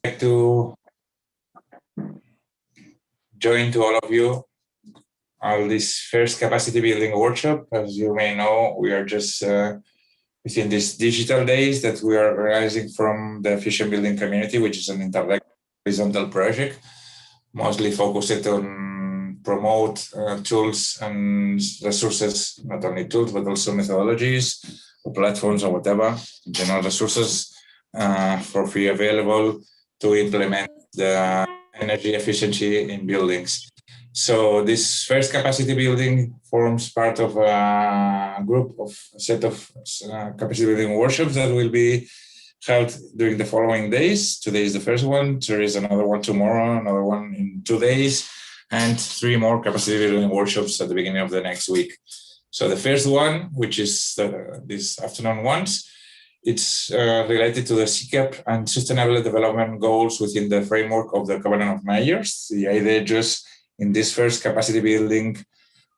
like to join to all of you on this first capacity building workshop. As you may know, we are just within these digital days that we are organizing from the efficient building community, which is an horizontal project, mostly focused on promote tools and resources, not only tools, but also methodologies or platforms or whatever, general resources for free available to implement the energy efficiency in buildings. So this first capacity building forms part of a set of capacity building workshops that will be held during the following days. Today is the first one. There is another one tomorrow, another one in 2 days, and 3 more capacity building workshops at the beginning of the next week. So the first one, which is this afternoon ones, it's related to the SECAP and sustainable development goals within the framework of the Covenant of Mayors. The idea just in this first capacity building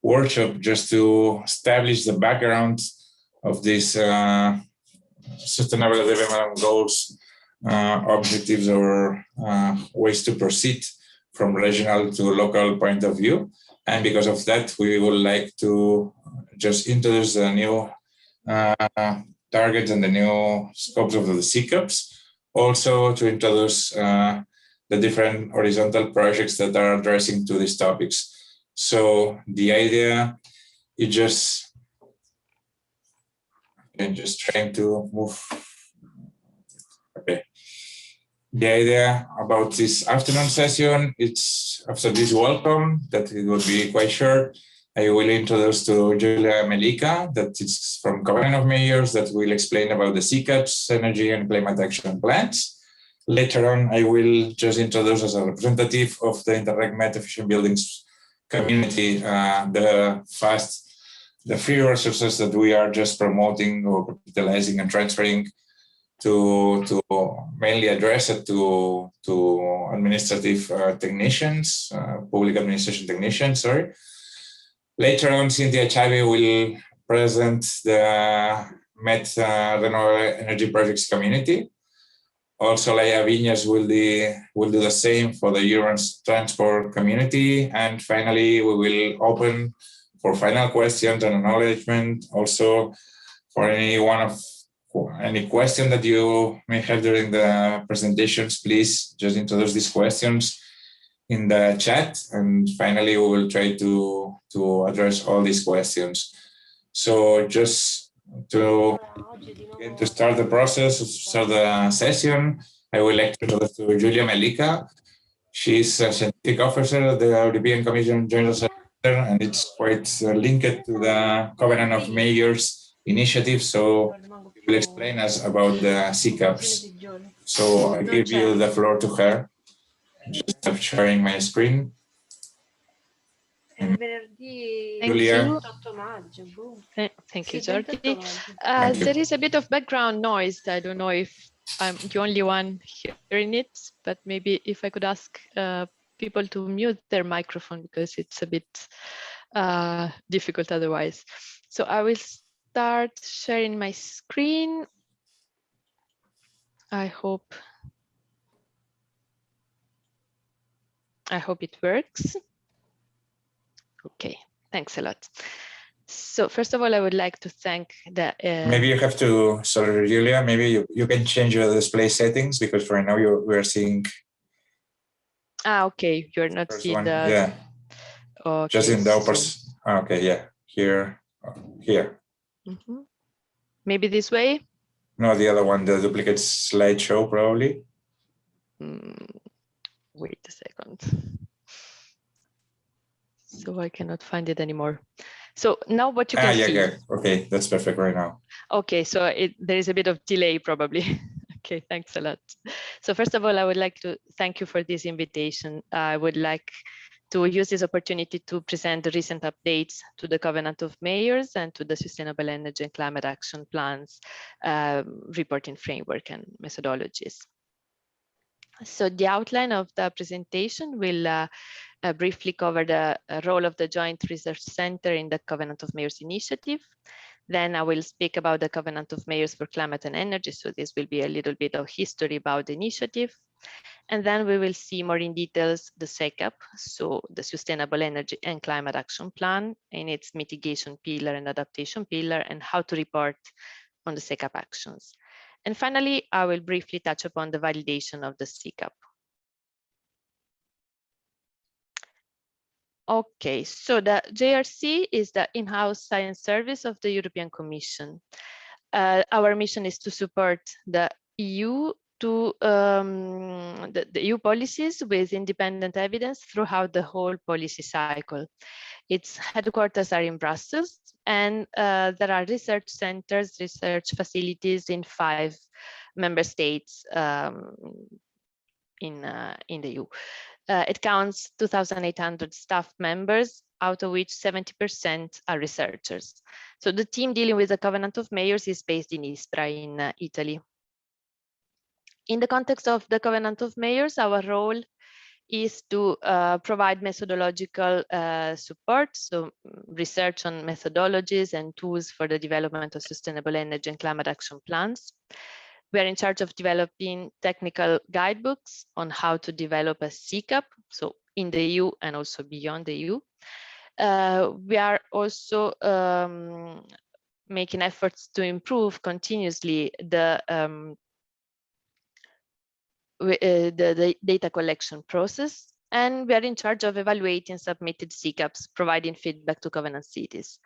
workshop just to establish the background of these sustainable development goals, objectives, or ways to proceed from regional to local point of view. And because of that, we would like to just introduce the new targets and the new scopes of the SECAPs. Also to introduce the different horizontal projects that are addressing to these topics. So the idea is just trying to move. Okay. The idea about this afternoon session, it's after this welcome that it will be quite short. I will introduce to Julia Melika, that is from Covenant of Mayors, that will explain about the SECAPs, energy and climate action plans. Later on, I will just introduce as a representative of the Interreg Met Efficient Buildings community the free resources that we are just promoting or utilizing and transferring to mainly address it to administrative technicians, public administration technicians, sorry. Later on, Cynthia Chavi will present the Met Renewable Energy Projects community. Also, Laia Viñas will do the same for the urban transport community. And finally, we will open for final questions and acknowledgement. Also, for any question that you may have during the presentations, please just introduce these questions in the chat. And finally, we will try to address all these questions. So just to start the process, to start the session, I would like to introduce to Julia Melika. She's a scientific officer at the European Commission General Secretary, and it's quite linked to the Covenant of Mayors initiative. So she will explain us about the SECAPs. So I give you the floor to her. Just stop sharing my screen. Julia. Thank you, Jordi. There is a bit of background noise. I don't know if I'm the only one hearing it, but maybe if I could ask people to mute their microphone because it's a bit difficult otherwise. So I will start sharing my screen. I hope it works. Okay, thanks a lot. So first of all, I would like to thank the... Maybe you have to, sorry, Julia, maybe you can change your display settings because right now we're seeing... okay, you're not seeing the... Yeah, okay, just in the upper... Okay, yeah, here. Mm-hmm. Maybe this way? No, the other one, the duplicate slideshow probably. Wait a second. So I cannot find it anymore. So now what you can see. Yeah, okay, that's perfect right now. Okay, so there is a bit of delay probably. Okay, thanks a lot. So first of all, I would like to thank you for this invitation. I would like to use this opportunity to present the recent updates to the Covenant of Mayors and to the Sustainable Energy and Climate Action Plans reporting framework and methodologies. So the outline of the presentation will briefly cover the role of the Joint Research Center in the Covenant of Mayors initiative. Then I will speak about the Covenant of Mayors for Climate and Energy. So this will be a little bit of history about the initiative. And then we will see more in details the SECAP, so the Sustainable Energy and Climate Action Plan in its mitigation pillar and adaptation pillar, and how to report on the SECAP actions. And finally, I will briefly touch upon the validation of the SECAP. Okay, so the JRC is the in-house science service of the European Commission. Our mission is to support the EU to the EU policies with independent evidence throughout the whole policy cycle. Its headquarters are in Brussels, and there are research centers, research facilities in 5 member states in the EU. It counts 2,800 staff members, out of which 70% are researchers. So the team dealing with the Covenant of Mayors is based in Ispra in Italy. In the context of the Covenant of Mayors, our role is to provide methodological support, so research on methodologies and tools for the development of sustainable energy and climate action plans. We are in charge of developing technical guidebooks on how to develop a SECAP, so in the EU and also beyond the EU. We are also making efforts to improve continuously the data collection process, and we are in charge of evaluating submitted SECAPs, providing feedback to Covenant cities.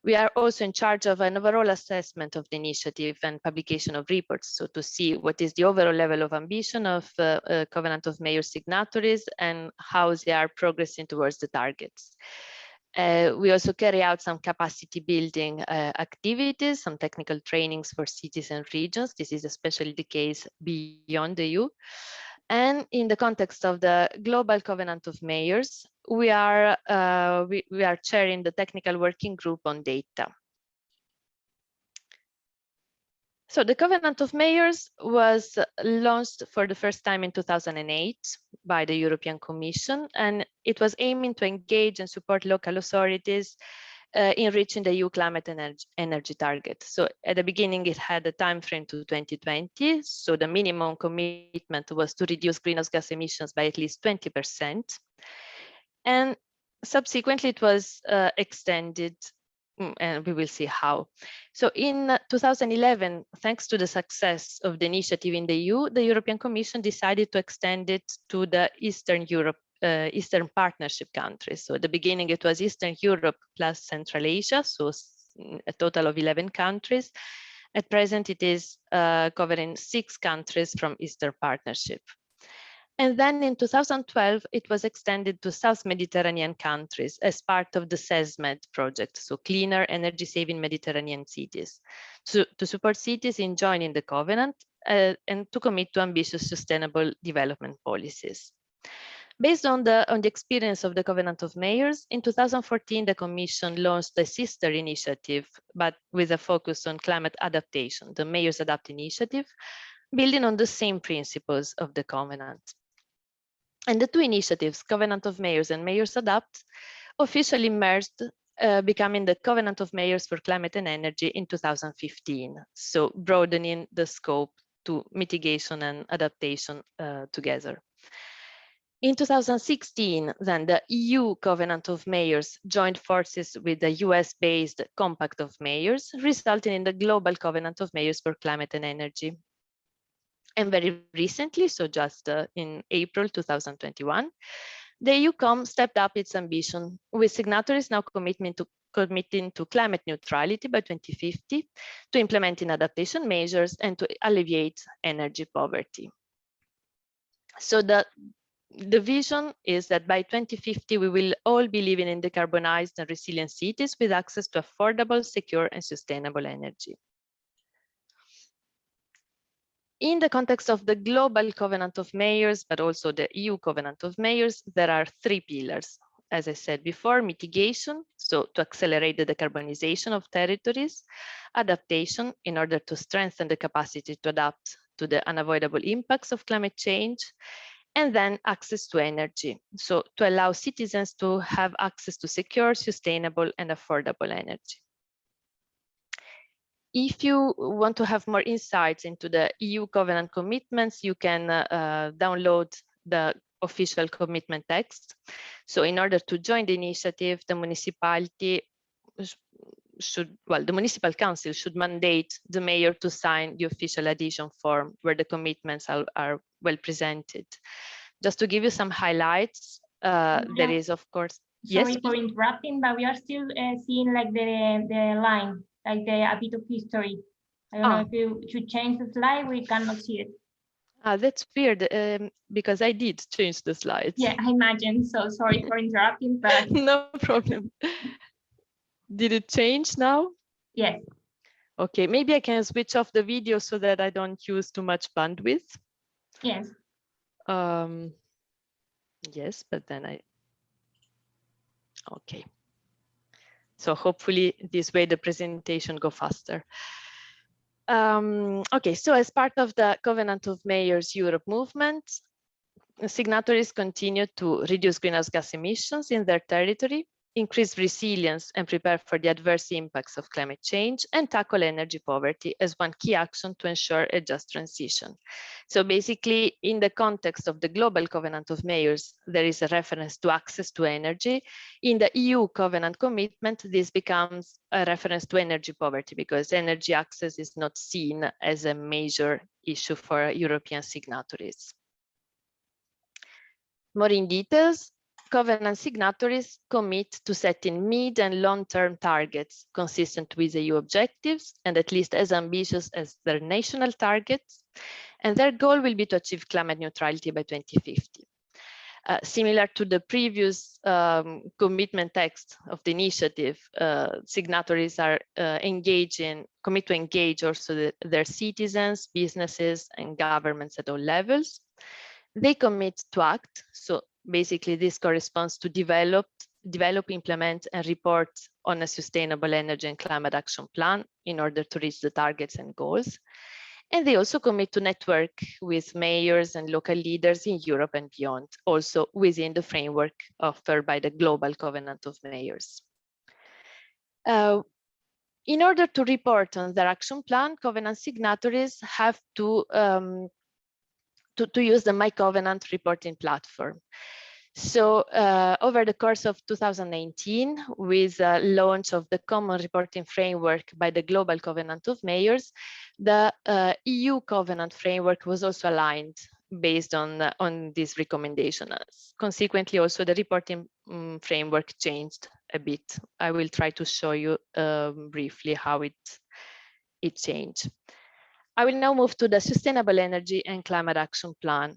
We are also in charge of an overall assessment of the initiative and publication of reports, so to see what is the overall level of ambition of Covenant of Mayor signatories and how they are progressing towards the targets. We also carry out some capacity building activities, some technical trainings for cities and regions. This is especially the case beyond the EU. And in the context of the Global Covenant of Mayors, we are chairing the technical working group on data. So the Covenant of Mayors was launched for the first time in 2008 by the European Commission, and it was aiming to engage and support local authorities in reaching the EU climate and energy target. So at the beginning, it had a time frame to 2020. So the minimum commitment was to reduce greenhouse gas emissions by at least 20%. And subsequently, it was extended, and we will see how. So in 2011, thanks to the success of the initiative in the EU, the European Commission decided to extend it to the Eastern Europe, Eastern Partnership countries. So at the beginning, it was Eastern Europe plus Central Asia, so a total of 11 countries. At present, it is covering 6 countries from Eastern Partnership. And then in 2012, it was extended to South Mediterranean countries as part of the SESMED project, so Cleaner Energy Saving Mediterranean Cities, to support cities in joining the Covenant and to commit to ambitious sustainable development policies. Based on the experience of the Covenant of Mayors, in 2014, the Commission launched a sister initiative, but with a focus on climate adaptation, the Mayors Adapt initiative, building on the same principles of the Covenant. And the 2 initiatives, Covenant of Mayors and Mayors Adapt, officially merged, becoming the Covenant of Mayors for Climate and Energy in 2015, so broadening the scope to mitigation and adaptation together. In 2016, then the EU Covenant of Mayors joined forces with the US-based Compact of Mayors, resulting in the Global Covenant of Mayors for Climate and Energy. And very recently, so just in April 2021, the EU-COM stepped up its ambition, with signatories now committing to climate neutrality by 2050, to implementing adaptation measures, and to alleviate energy poverty. So the vision is that by 2050, we will all be living in decarbonized and resilient cities with access to affordable, secure, and sustainable energy. In the context of the Global Covenant of Mayors, but also the EU Covenant of Mayors, there are 3 pillars. As I said before, mitigation, so to accelerate the decarbonization of territories, adaptation in order to strengthen the capacity to adapt to the unavoidable impacts of climate change, and then access to energy, so to allow citizens to have access to secure, sustainable, and affordable energy. If you want to have more insights into the EU covenant commitments, you can download the official commitment text. So in order to join the initiative, the municipality the municipal council should mandate the mayor to sign the official adhesion form where the commitments are well presented. Just to give you some highlights, there is, of course, sorry yes, for interrupting, but we are still seeing like the line, like a bit of history. I don't know if you should change the slide, we cannot see it. That's weird, because I did change the slides. Yeah, I imagine. So sorry for interrupting, but no problem. Did it change now? yes. Okay, maybe I can switch off the video so that I don't use too much bandwidth. Yes. Yes, but then okay. So hopefully this way the presentation go faster. Okay, so as part of the Covenant of Mayors Europe movement, signatories continue to reduce greenhouse gas emissions in their territory, increase resilience and prepare for the adverse impacts of climate change, and tackle energy poverty as one key action to ensure a just transition. So basically, in the context of the Global Covenant of Mayors, there is a reference to access to energy. In the EU Covenant commitment, this becomes a reference to energy poverty because energy access is not seen as a major issue for European signatories. More in details, Covenant signatories commit to setting mid and long-term targets consistent with EU objectives and at least as ambitious as their national targets. And their goal will be to achieve climate neutrality by 2050. Similar to the previous commitment text of the initiative, signatories are commit to engage also their citizens, businesses, and governments at all levels. They commit to act. So basically this corresponds to develop, implement, and report on a sustainable energy and climate action plan in order to reach the targets and goals. And they also commit to network with mayors and local leaders in Europe and beyond, also within the framework offered by the Global Covenant of Mayors. In order to report on their action plan, Covenant signatories have to use the MyCovenant reporting platform. So over the course of 2019, with the launch of the Common Reporting Framework by the Global Covenant of Mayors, the EU Covenant Framework was also aligned based on this recommendation. Consequently, also the reporting framework changed a bit. I will try to show you briefly how it changed. I will now move to the Sustainable Energy and Climate Action Plan.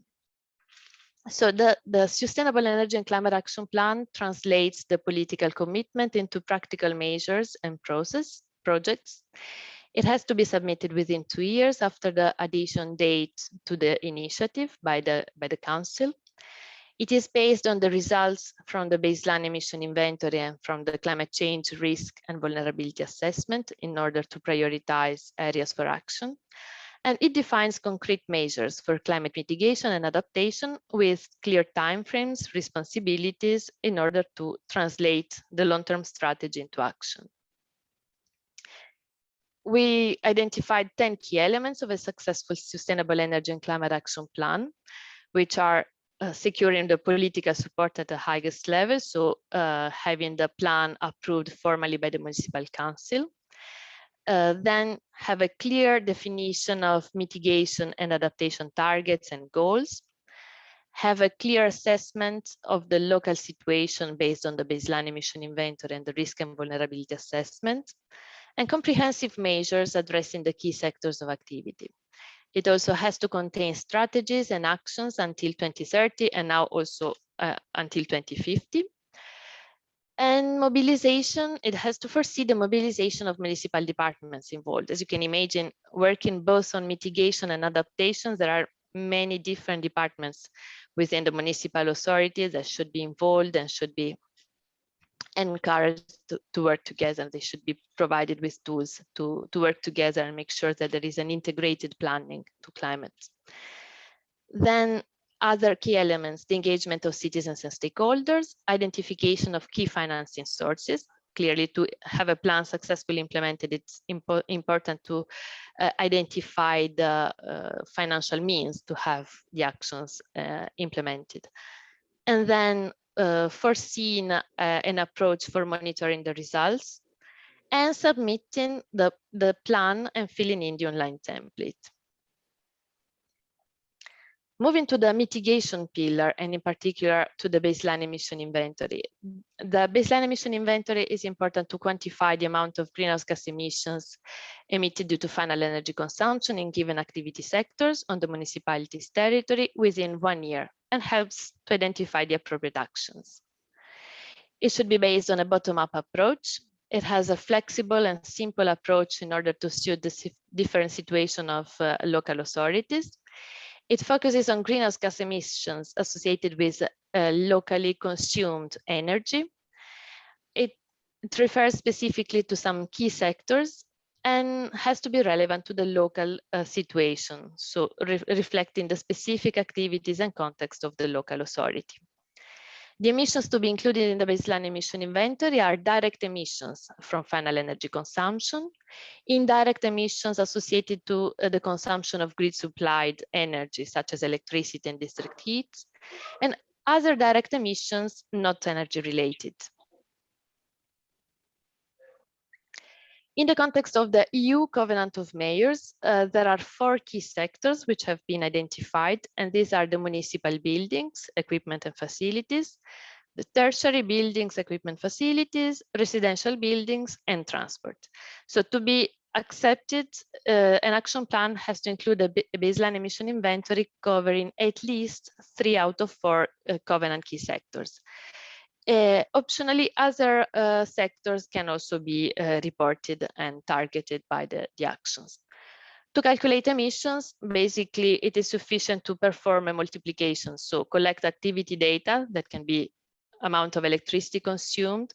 So the Sustainable Energy and Climate Action Plan translates the political commitment into practical measures and projects. It has to be submitted within 2 years after the adhesion date to the initiative by the Council. It is based on the results from the baseline emission inventory and from the climate change risk and vulnerability assessment in order to prioritize areas for action. And it defines concrete measures for climate mitigation and adaptation with clear timeframes, responsibilities in order to translate the long-term strategy into action. We identified 10 key elements of a successful sustainable energy and climate action plan, which are securing the political support at the highest level, so having the plan approved formally by the municipal council. Then have a clear definition of mitigation and adaptation targets and goals. Have a clear assessment of the local situation based on the baseline emission inventory and the risk and vulnerability assessment. And comprehensive measures addressing the key sectors of activity. It also has to contain strategies and actions until 2030 and now also until 2050. And mobilization, it has to foresee the mobilization of municipal departments involved. As you can imagine, working both on mitigation and adaptation, there are many different departments within the municipal authorities that should be involved and should be encouraged to work together. And they should be provided with tools to work together and make sure that there is an integrated planning to climate. Then other key elements, the engagement of citizens and stakeholders, identification of key financing sources. clearly to have a plan successfully implemented, it's important to identify the financial means to have the actions implemented. And then foreseeing an approach for monitoring the results and submitting the plan and filling in the online template. Moving to the mitigation pillar, and in particular to the baseline emission inventory. The baseline emission inventory is important to quantify the amount of greenhouse gas emissions emitted due to final energy consumption in given activity sectors on the municipality's territory within 1 year, and helps to identify the appropriate actions. It should be based on a bottom-up approach. It has a flexible and simple approach in order to suit the different situation of local authorities. It focuses on greenhouse gas emissions associated with locally consumed energy. It refers specifically to some key sectors and has to be relevant to the local situation, so reflecting the specific activities and context of the local authority. The emissions to be included in the baseline emission inventory are direct emissions from final energy consumption, indirect emissions associated to the consumption of grid supplied energy, such as electricity and district heat, and other direct emissions not energy related. In the context of the EU Covenant of Mayors, there are 4 key sectors which have been identified, and these are the municipal buildings, equipment and facilities, the tertiary buildings, equipment, facilities, residential buildings, and transport. So to be accepted, an action plan has to include a baseline emission inventory covering at least 3 out of 4 Covenant key sectors. Optionally, other sectors can also be reported and targeted by the actions. To calculate emissions, basically, it is sufficient to perform a multiplication. So collect activity data that can be amount of electricity consumed,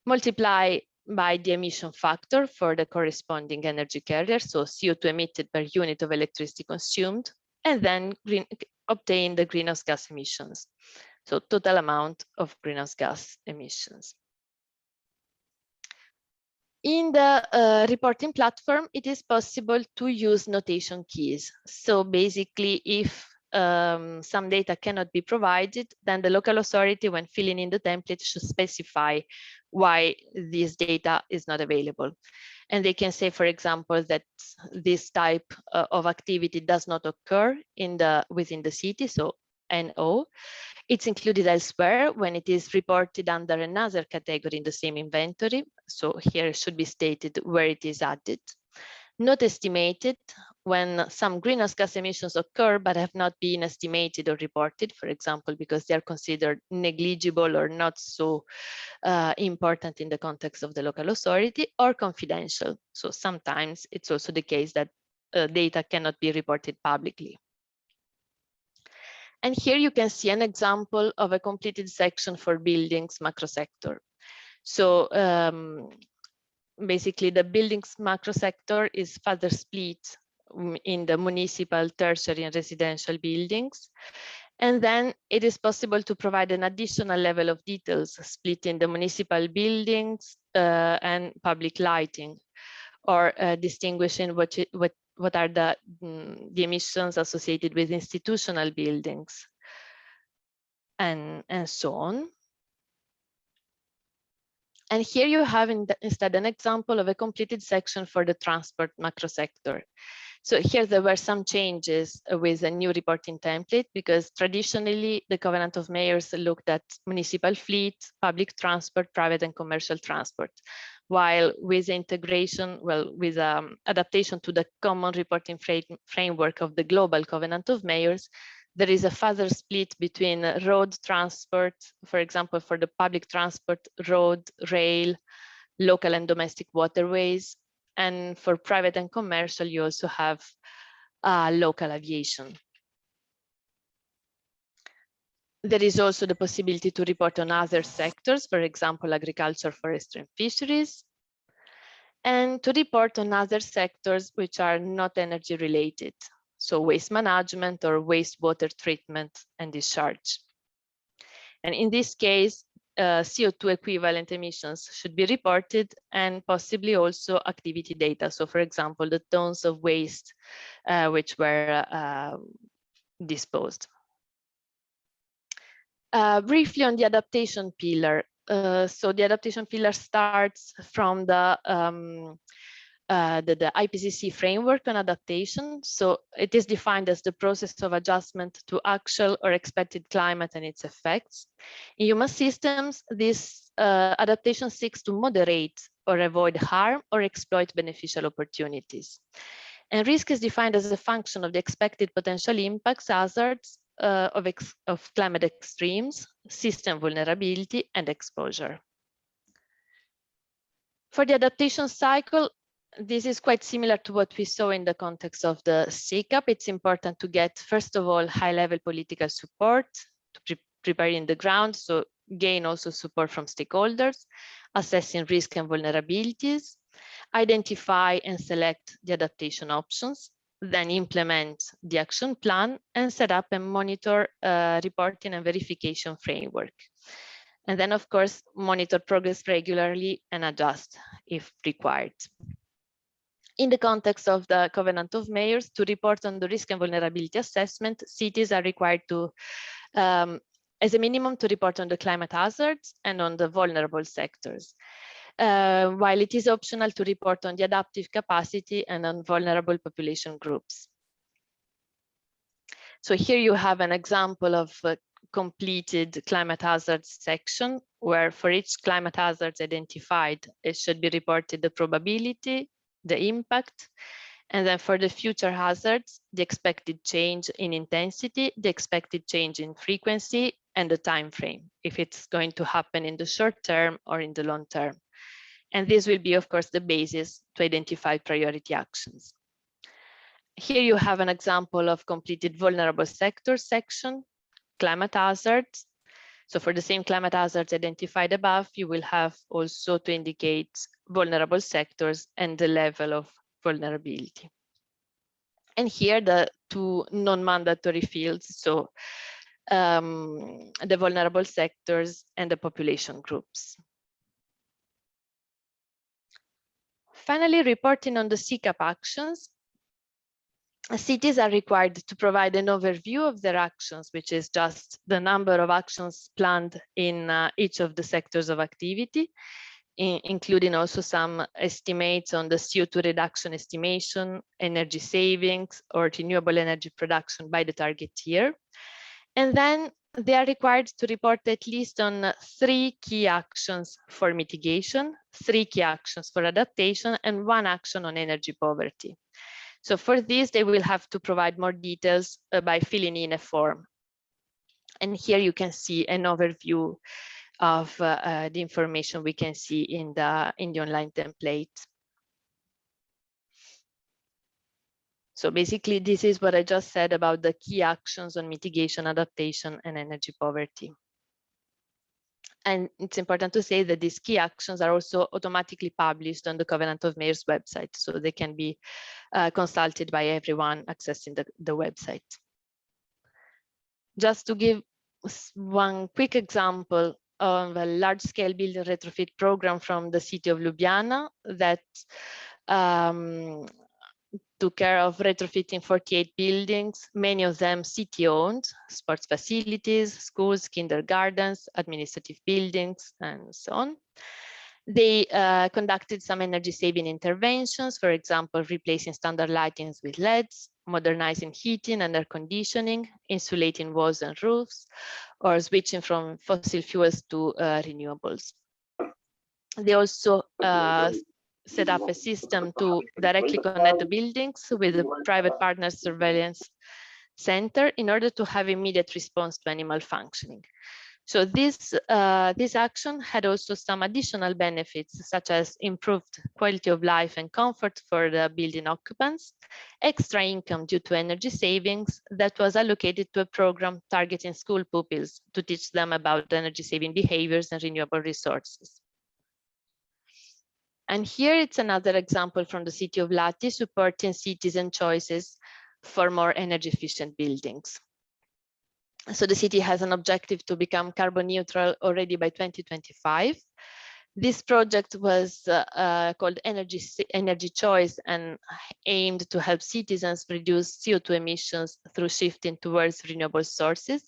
multiply by the emission factor for the corresponding energy carrier, so CO2 emitted per unit of electricity consumed, and then obtain the greenhouse gas emissions. So total amount of greenhouse gas emissions. In the reporting platform, it is possible to use notation keys. So basically, if some data cannot be provided, then the local authority, when filling in the template, should specify why this data is not available. And they can say, for example, that this type of activity does not occur within the city, so NO. It's included elsewhere when it is reported under another category in the same inventory. So here it should be stated where it is added. Not estimated when some greenhouse gas emissions occur but have not been estimated or reported, for example, because they are considered negligible or not so important in the context of the local authority, or confidential. So sometimes it's also the case that data cannot be reported publicly. And here you can see an example of a completed section for buildings macro sector. So basically the buildings macro sector is further split in the municipal, tertiary and residential buildings. And then it is possible to provide an additional level of details split in the municipal buildings and public lighting, or distinguishing what are the emissions associated with institutional buildings, and so on. And here you have instead an example of a completed section for the transport macro sector. So here there were some changes with a new reporting template, because traditionally the Covenant of Mayors looked at municipal fleet, public transport, private and commercial transport. While with integration, with adaptation to the common reporting framework of the global Covenant of Mayors, there is a further split between road transport, for example, for the public transport, road, rail, local and domestic waterways, and for private and commercial, you also have local aviation. There is also the possibility to report on other sectors, for example, agriculture, forestry, and fisheries, and to report on other sectors which are not energy related, so waste management or wastewater treatment and discharge. And in this case, CO2 equivalent emissions should be reported, and possibly also activity data. So for example, the tons of waste which were disposed. Briefly on the adaptation pillar. So the adaptation pillar starts from the IPCC framework on adaptation. So it is defined as the process of adjustment to actual or expected climate and its effects. In human systems, this adaptation seeks to moderate or avoid harm or exploit beneficial opportunities. And risk is defined as a function of the expected potential impacts, hazards of climate extremes, system vulnerability, and exposure. For the adaptation cycle, this is quite similar to what we saw in the context of the SECAP. It's important to get, first of all, high-level political support to preparing the ground, so gain also support from stakeholders, assessing risk and vulnerabilities, identify and select the adaptation options, then implement the action plan and set up and monitor reporting and verification framework. And then, of course, monitor progress regularly and adjust if required. In the context of the Covenant of Mayors, to report on the risk and vulnerability assessment, cities are required to, as a minimum, to report on the climate hazards and on the vulnerable sectors, while it is optional to report on the adaptive capacity and on vulnerable population groups. So here you have an example of a completed climate hazards section, where for each climate hazards identified, it should be reported the probability, the impact, and then for the future hazards, the expected change in intensity, the expected change in frequency, and the time frame, if it's going to happen in the short term or in the long term. And this will be, of course, the basis to identify priority actions. Here you have an example of completed vulnerable sector section, climate hazards. So for the same climate hazards identified above, you will have also to indicate vulnerable sectors and the level of vulnerability. And here the two non-mandatory fields, so the vulnerable sectors and the population groups. Finally, reporting on the SECAP actions. Cities are required to provide an overview of their actions, which is just the number of actions planned in each of the sectors of activity, including also some estimates on the CO2 reduction estimation, energy savings, or renewable energy production by the target year. And then they are required to report at least on 3 key actions for mitigation, 3 key actions for adaptation, and 1 action on energy poverty. So for this, they will have to provide more details by filling in a form. And here you can see an overview of the information we can see in the online template. So basically, this is what I just said about the key actions on mitigation, adaptation, and energy poverty. And it's important to say that these key actions are also automatically published on the Covenant of Mayors website, so they can be consulted by everyone accessing the website. Just to give one quick example of a large-scale build and retrofit program from the city of Ljubljana that took care of retrofitting 48 buildings, many of them city-owned, sports facilities, schools, kindergartens, administrative buildings, and so on. They conducted some energy-saving interventions, for example, replacing standard lightings with LEDs, modernizing heating and air conditioning, insulating walls and roofs, or switching from fossil fuels to renewables. They also set up a system to directly connect the buildings with the private partner surveillance center in order to have immediate response to animal functioning. So this action had also some additional benefits, such as improved quality of life and comfort for the building occupants, extra income due to energy savings that was allocated to a program targeting school pupils to teach them about energy saving behaviors and renewable resources. And here it's another example from the city of Lati supporting citizen choices for more energy efficient buildings. So the city has an objective to become carbon neutral already by 2025. This project was called Energy Choice and aimed to help citizens reduce CO2 emissions through shifting towards renewable sources.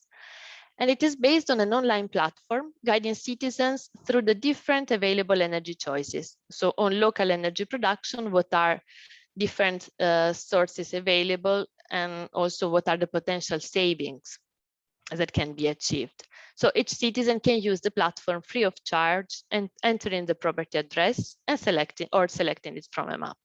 And it is based on an online platform guiding citizens through the different available energy choices. So on local energy production, what are different sources available, and also what are the potential savings that can be achieved. So each citizen can use the platform free of charge and entering the property address and selecting it from a map.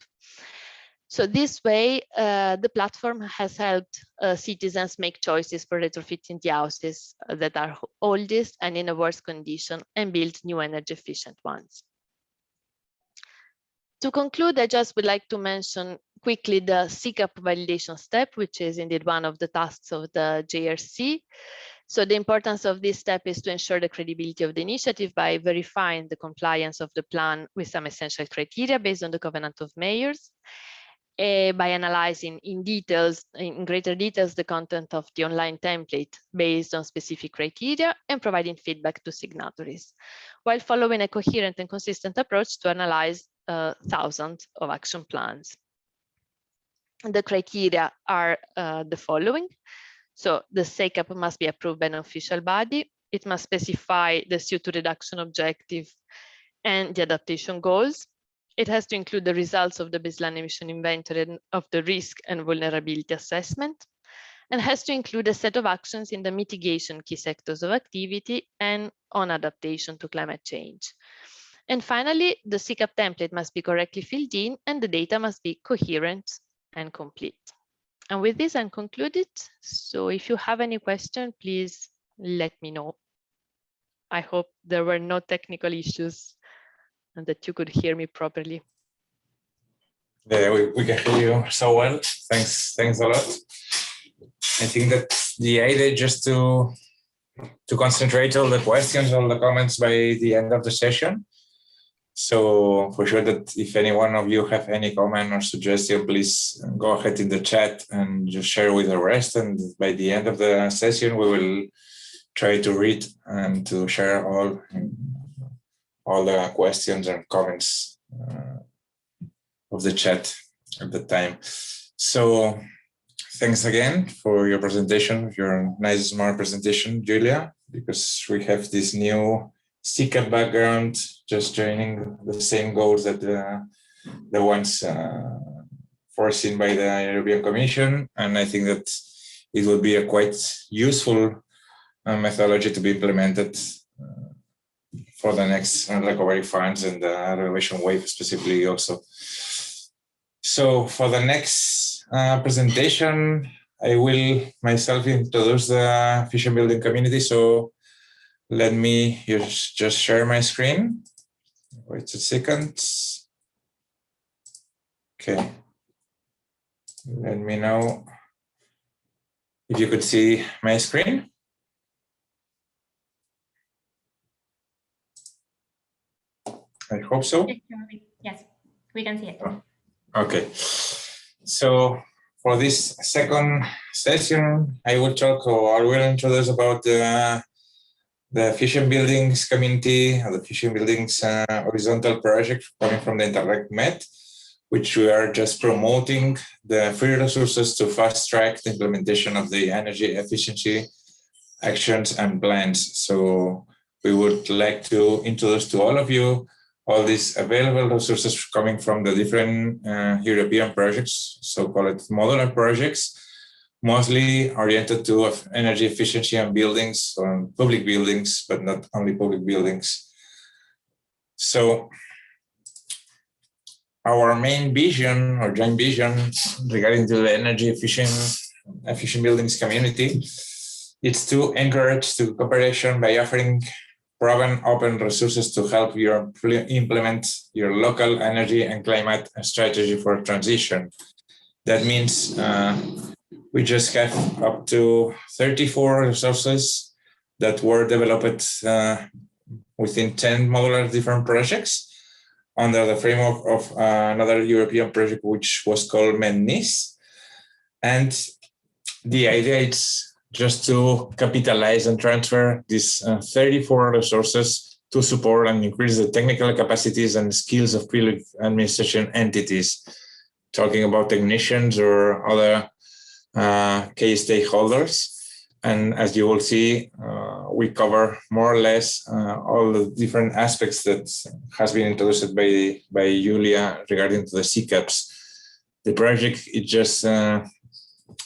So this way, the platform has helped citizens make choices for retrofitting the houses that are oldest and in a worse condition and build new energy efficient ones. To conclude, I just would like to mention quickly the SECAP validation step, which is indeed one of the tasks of the JRC. So the importance of this step is to ensure the credibility of the initiative by verifying the compliance of the plan with some essential criteria based on the Covenant of Mayors, by analyzing in greater details, the content of the online template based on specific criteria and providing feedback to signatories, while following a coherent and consistent approach to analyze thousands of action plans. The criteria are the following. So the SECAP must be approved by an official body. It must specify the CO2 reduction objective and the adaptation goals. It has to include the results of the baseline emission inventory of the risk and vulnerability assessment, and has to include a set of actions in the mitigation key sectors of activity and on adaptation to climate change. And finally, the SECAP template must be correctly filled in and the data must be coherent and complete. And with this, I'm concluded. So if you have any question, please let me know. I hope there were no technical issues and that you could hear me properly. Yeah, we can hear you so well. Thanks a lot. I think that the idea just to concentrate all the questions, all the comments by the end of the session. So for sure that if any one of you have any comment or suggestion, please go ahead in the chat and just share with the rest. And by the end of the session, we will try to read and to share all the questions and comments of the chat at the time. So thanks again for your presentation, your nice smart presentation, Julia, because we have this new SECAP background, just joining the same goals that the ones foreseen by the European Commission. And I think that it will be a quite useful methodology to be implemented for the next recovery funds and the renovation wave specifically also. So for the next presentation, I will myself introduce the efficient building community. So let me just share my screen. Wait a second. Okay. Let me know if you could see my screen. I hope so. Yes, we can see it. Okay. So for this second session, I will talk or I will introduce about the efficient buildings community, or the efficient buildings horizontal project coming from the Interact Med, which we are just promoting the free resources to fast track the implementation of the energy efficiency actions and plans. So we would like to introduce to all of you all these available resources coming from the different European projects, so-called modular projects, mostly oriented to energy efficiency and buildings, or public buildings, but not only public buildings. So our main vision or joint vision regarding to the energy efficient buildings community, it's to encourage the cooperation by offering proven open resources to help you implement your local energy and climate strategy for transition. That means we just have up to 34 resources that were developed within 10 modular different projects under the framework of another European project, which was called MENNIS. And the idea is just to capitalize and transfer these 34 resources to support and increase the technical capacities and skills of public administration entities, talking about technicians or other key stakeholders. And as you will see, we cover more or less all the different aspects that has been introduced by Julia regarding to the SECAPs. The project is just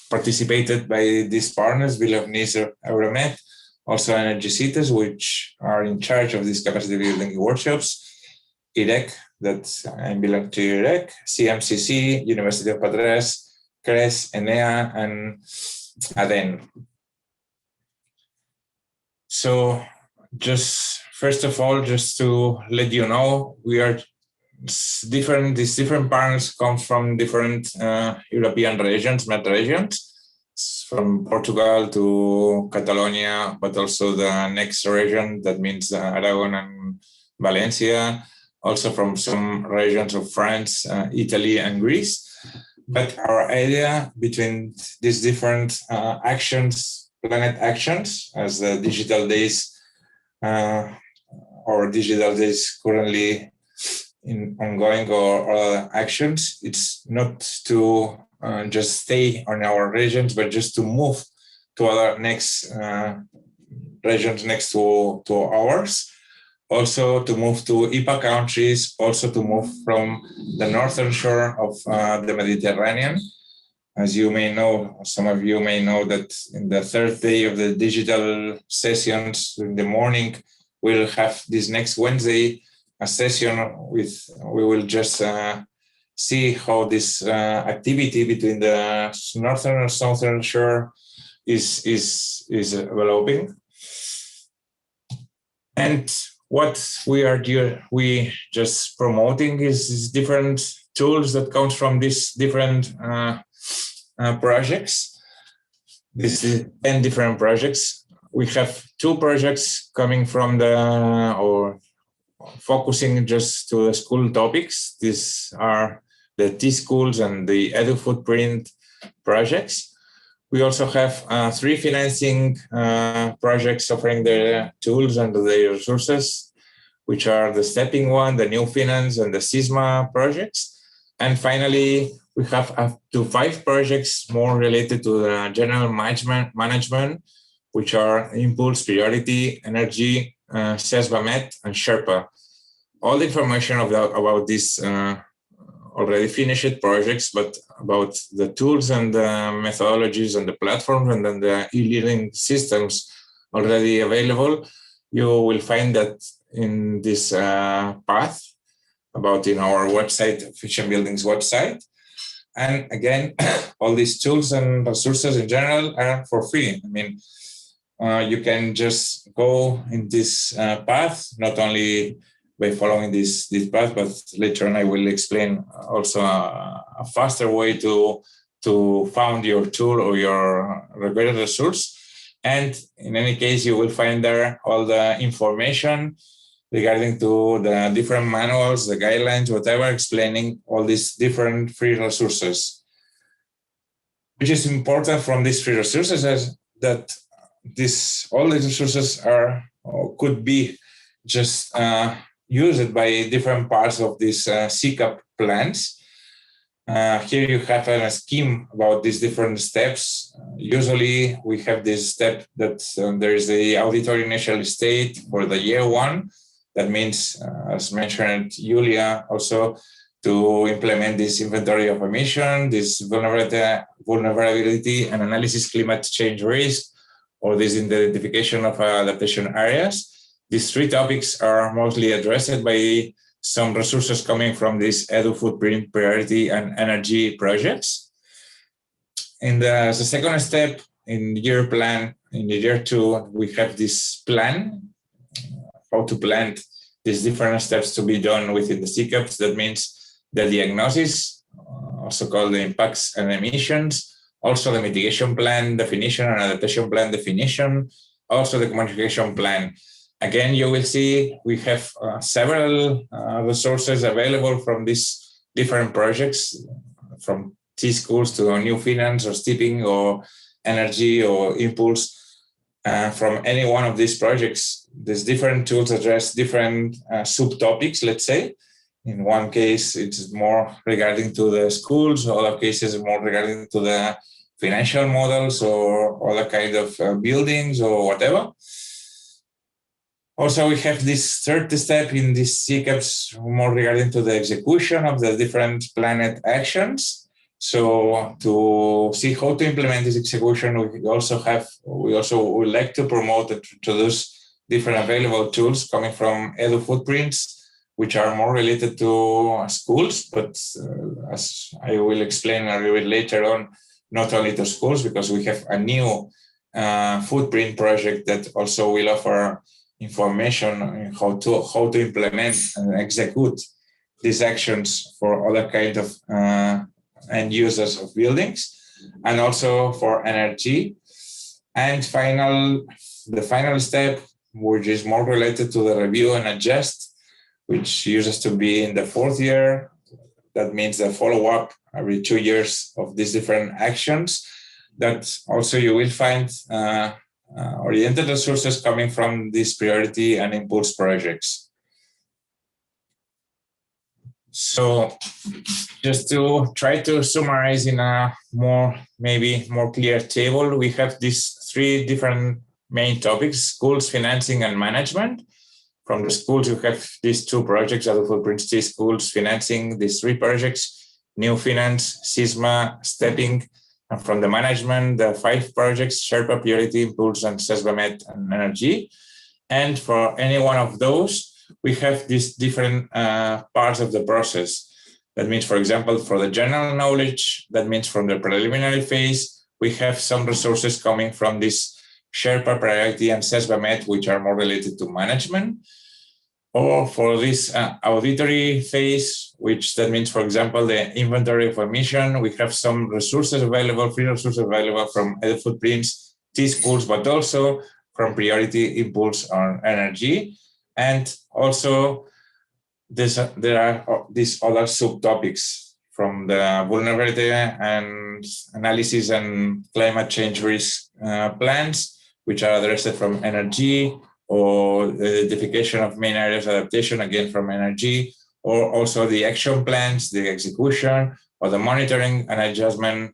participated by these partners, Buildings Community, also Energy Cities, which are in charge of these capacity building workshops, IREC, that I belong to IREC, CMCC, University of Madras, CRES, ENEA, and ADEN. So just first of all, just to let you know, we are different. These different partners come from different European regions, met regions, from Portugal to Catalonia, but also the next region, that means Aragon and Valencia, also from some regions of France, Italy, and Greece. But our idea between these different actions, planet actions, as the digital days or digital days currently in ongoing or other actions, it's not to just stay on our regions, but just to move to other next regions next to ours. Also to move to IPA countries, also to move from the northern shore of the Mediterranean. As you may know, some of you may know that in the third day of the digital sessions in the morning, we'll have this next Wednesday a session with, we will just see how this activity between the northern and southern shore is developing. And what we just promoting is different tools that comes from these different projects. This is 10 different projects. We have 2 projects coming from or focusing just to the school topics. These are the T-schools and the Edu Footprint projects. We also have 3 financing projects offering their tools and their resources, which are the Stepping One, the New Finance, and the SISMA projects. And finally, we have up to 5 projects more related to the general management, which are Impulse, Priority, Energy, SESBAMET, and Sherpa. All the information about these already finished projects, but about the tools and the methodologies and the platforms and then the e-learning systems already available, you will find that in this path about in our website, Efficient Buildings website. And again, all these tools and resources in general are for free. I mean, you can just go in this path, not only by following this path, but later on I will explain also a faster way to find your tool or your required resource. And in any case, you will find there all the information regarding to the different manuals, the guidelines, whatever, explaining all these different free resources. Which is important from these free resources is that all these resources are or could be just used by different parts of these SECAP plans. Here you have a scheme about these different steps. Usually we have this step that there is the auditory initial state for the year 1. That means, as mentioned, Julia, also to implement this inventory of emission, this vulnerability and analysis climate change risk, or this identification of adaptation areas. These 3 topics are mostly addressed by some resources coming from this Edu Footprint, Priority, and Energy projects. In the second step, in the year plan, in the year 2, we have this plan, how to plan these different steps to be done within the SECAPs. That means the diagnosis, also called the impacts and emissions, also the mitigation plan definition and adaptation plan definition, also the communication plan. Again, you will see we have several resources available from these different projects, from T-schools to New Finance or Stepping or energy or impulse from any one of these projects. These different tools address different subtopics, let's say. In one case, it's more regarding to the schools, other cases more regarding to the financial models or other kind of buildings or whatever. Also, we have this third step in these SECAPs more regarding to the execution of the different planned actions. So to see how to implement this execution, we also would like to promote and introduce different available tools coming from Edu Footprints, which are more related to schools, but as I will explain a little bit later on, not only to schools, because we have a new footprint project that also will offer information on how to implement and execute these actions for other kind of end users of buildings, and also for energy. And the final step, which is more related to the review and adjust, which uses to be in the 4th year. That means the follow-up every 2 years of these different actions. That also you will find oriented resources coming from these priority and impulse projects. So just to try to summarize in a maybe more clear table, we have these 3 different main topics: schools, financing, and management. From the schools, you have these 2 projects, Edu Footprints T schools, financing, these 3 projects, new finance, SISMA, stepping. And from the management, the 5 projects, Sherpa, Priority, Impulse, and SESBAMET, and Energy. And for any one of those, we have these different parts of the process. That means, for example, for the general knowledge, that means from the preliminary phase, we have some resources coming from this Sherpa, Priority, and SESBAMET, which are more related to management. Or for this auditory phase, which that means, for example, the inventory of emission, we have some resources available, free resources available from Edu Footprints, T schools, but also from Priority, Impulse, or Energy. And also, there are these other subtopics from the vulnerability and analysis and climate change risk plans, which are addressed from Energy, or the identification of main areas of adaptation, again from Energy, or also the action plans, the execution, or the monitoring and adjustment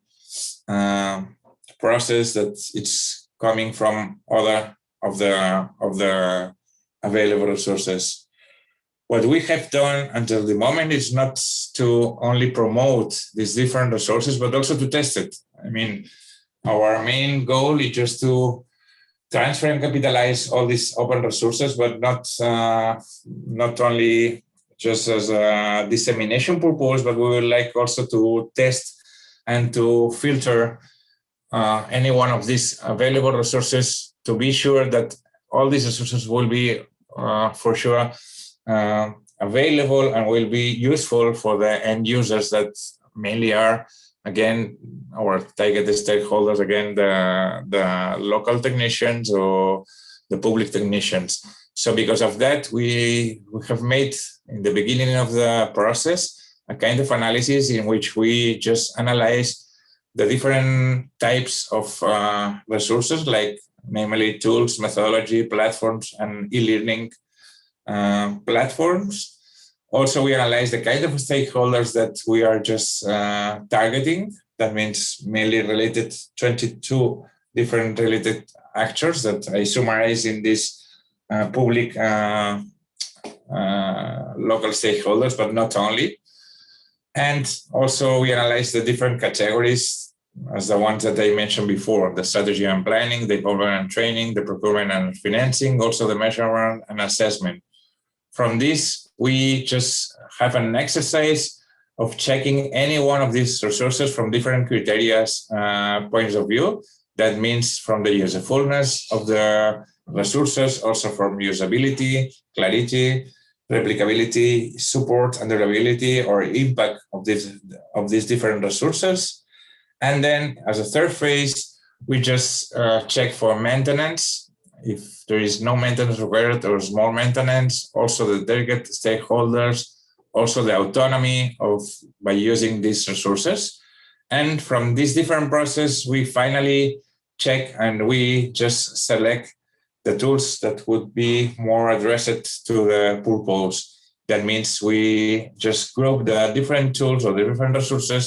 process that it's coming from other of the available resources. What we have done until the moment is not to only promote these different resources, but also to test it. I mean, our main goal is just to transfer and capitalize all these open resources, but not only just as a dissemination purpose, but we would like also to test and to filter any one of these available resources to be sure that all these resources will be for sure available and will be useful for the end users that mainly are, again, our target stakeholders, again, the local technicians or the public technicians. So because of that, we have made, in the beginning of the process, a kind of analysis in which we just analyze the different types of resources, like namely tools, methodology, platforms, and e-learning platforms. Also, we analyze the kind of stakeholders that we are just targeting. That means mainly related 22 different related actors that I summarize in this public local stakeholders, but not only. And also we analyze the different categories as the ones that I mentioned before: the strategy and planning, the development and training, the procurement and financing, also the measurement and assessment. From this, we just have an exercise of checking any one of these resources from different criteria points of view. That means from the usefulness of the resources, also from usability, clarity, replicability, support, and durability or impact of these different resources. And then as a third phase, we just check for maintenance. If there is no maintenance required or small maintenance, also the delegate stakeholders, also the autonomy by using these resources. And from this different process, we finally check and we just select the tools that would be more addressed to the purpose. That means we just group the different tools or the different resources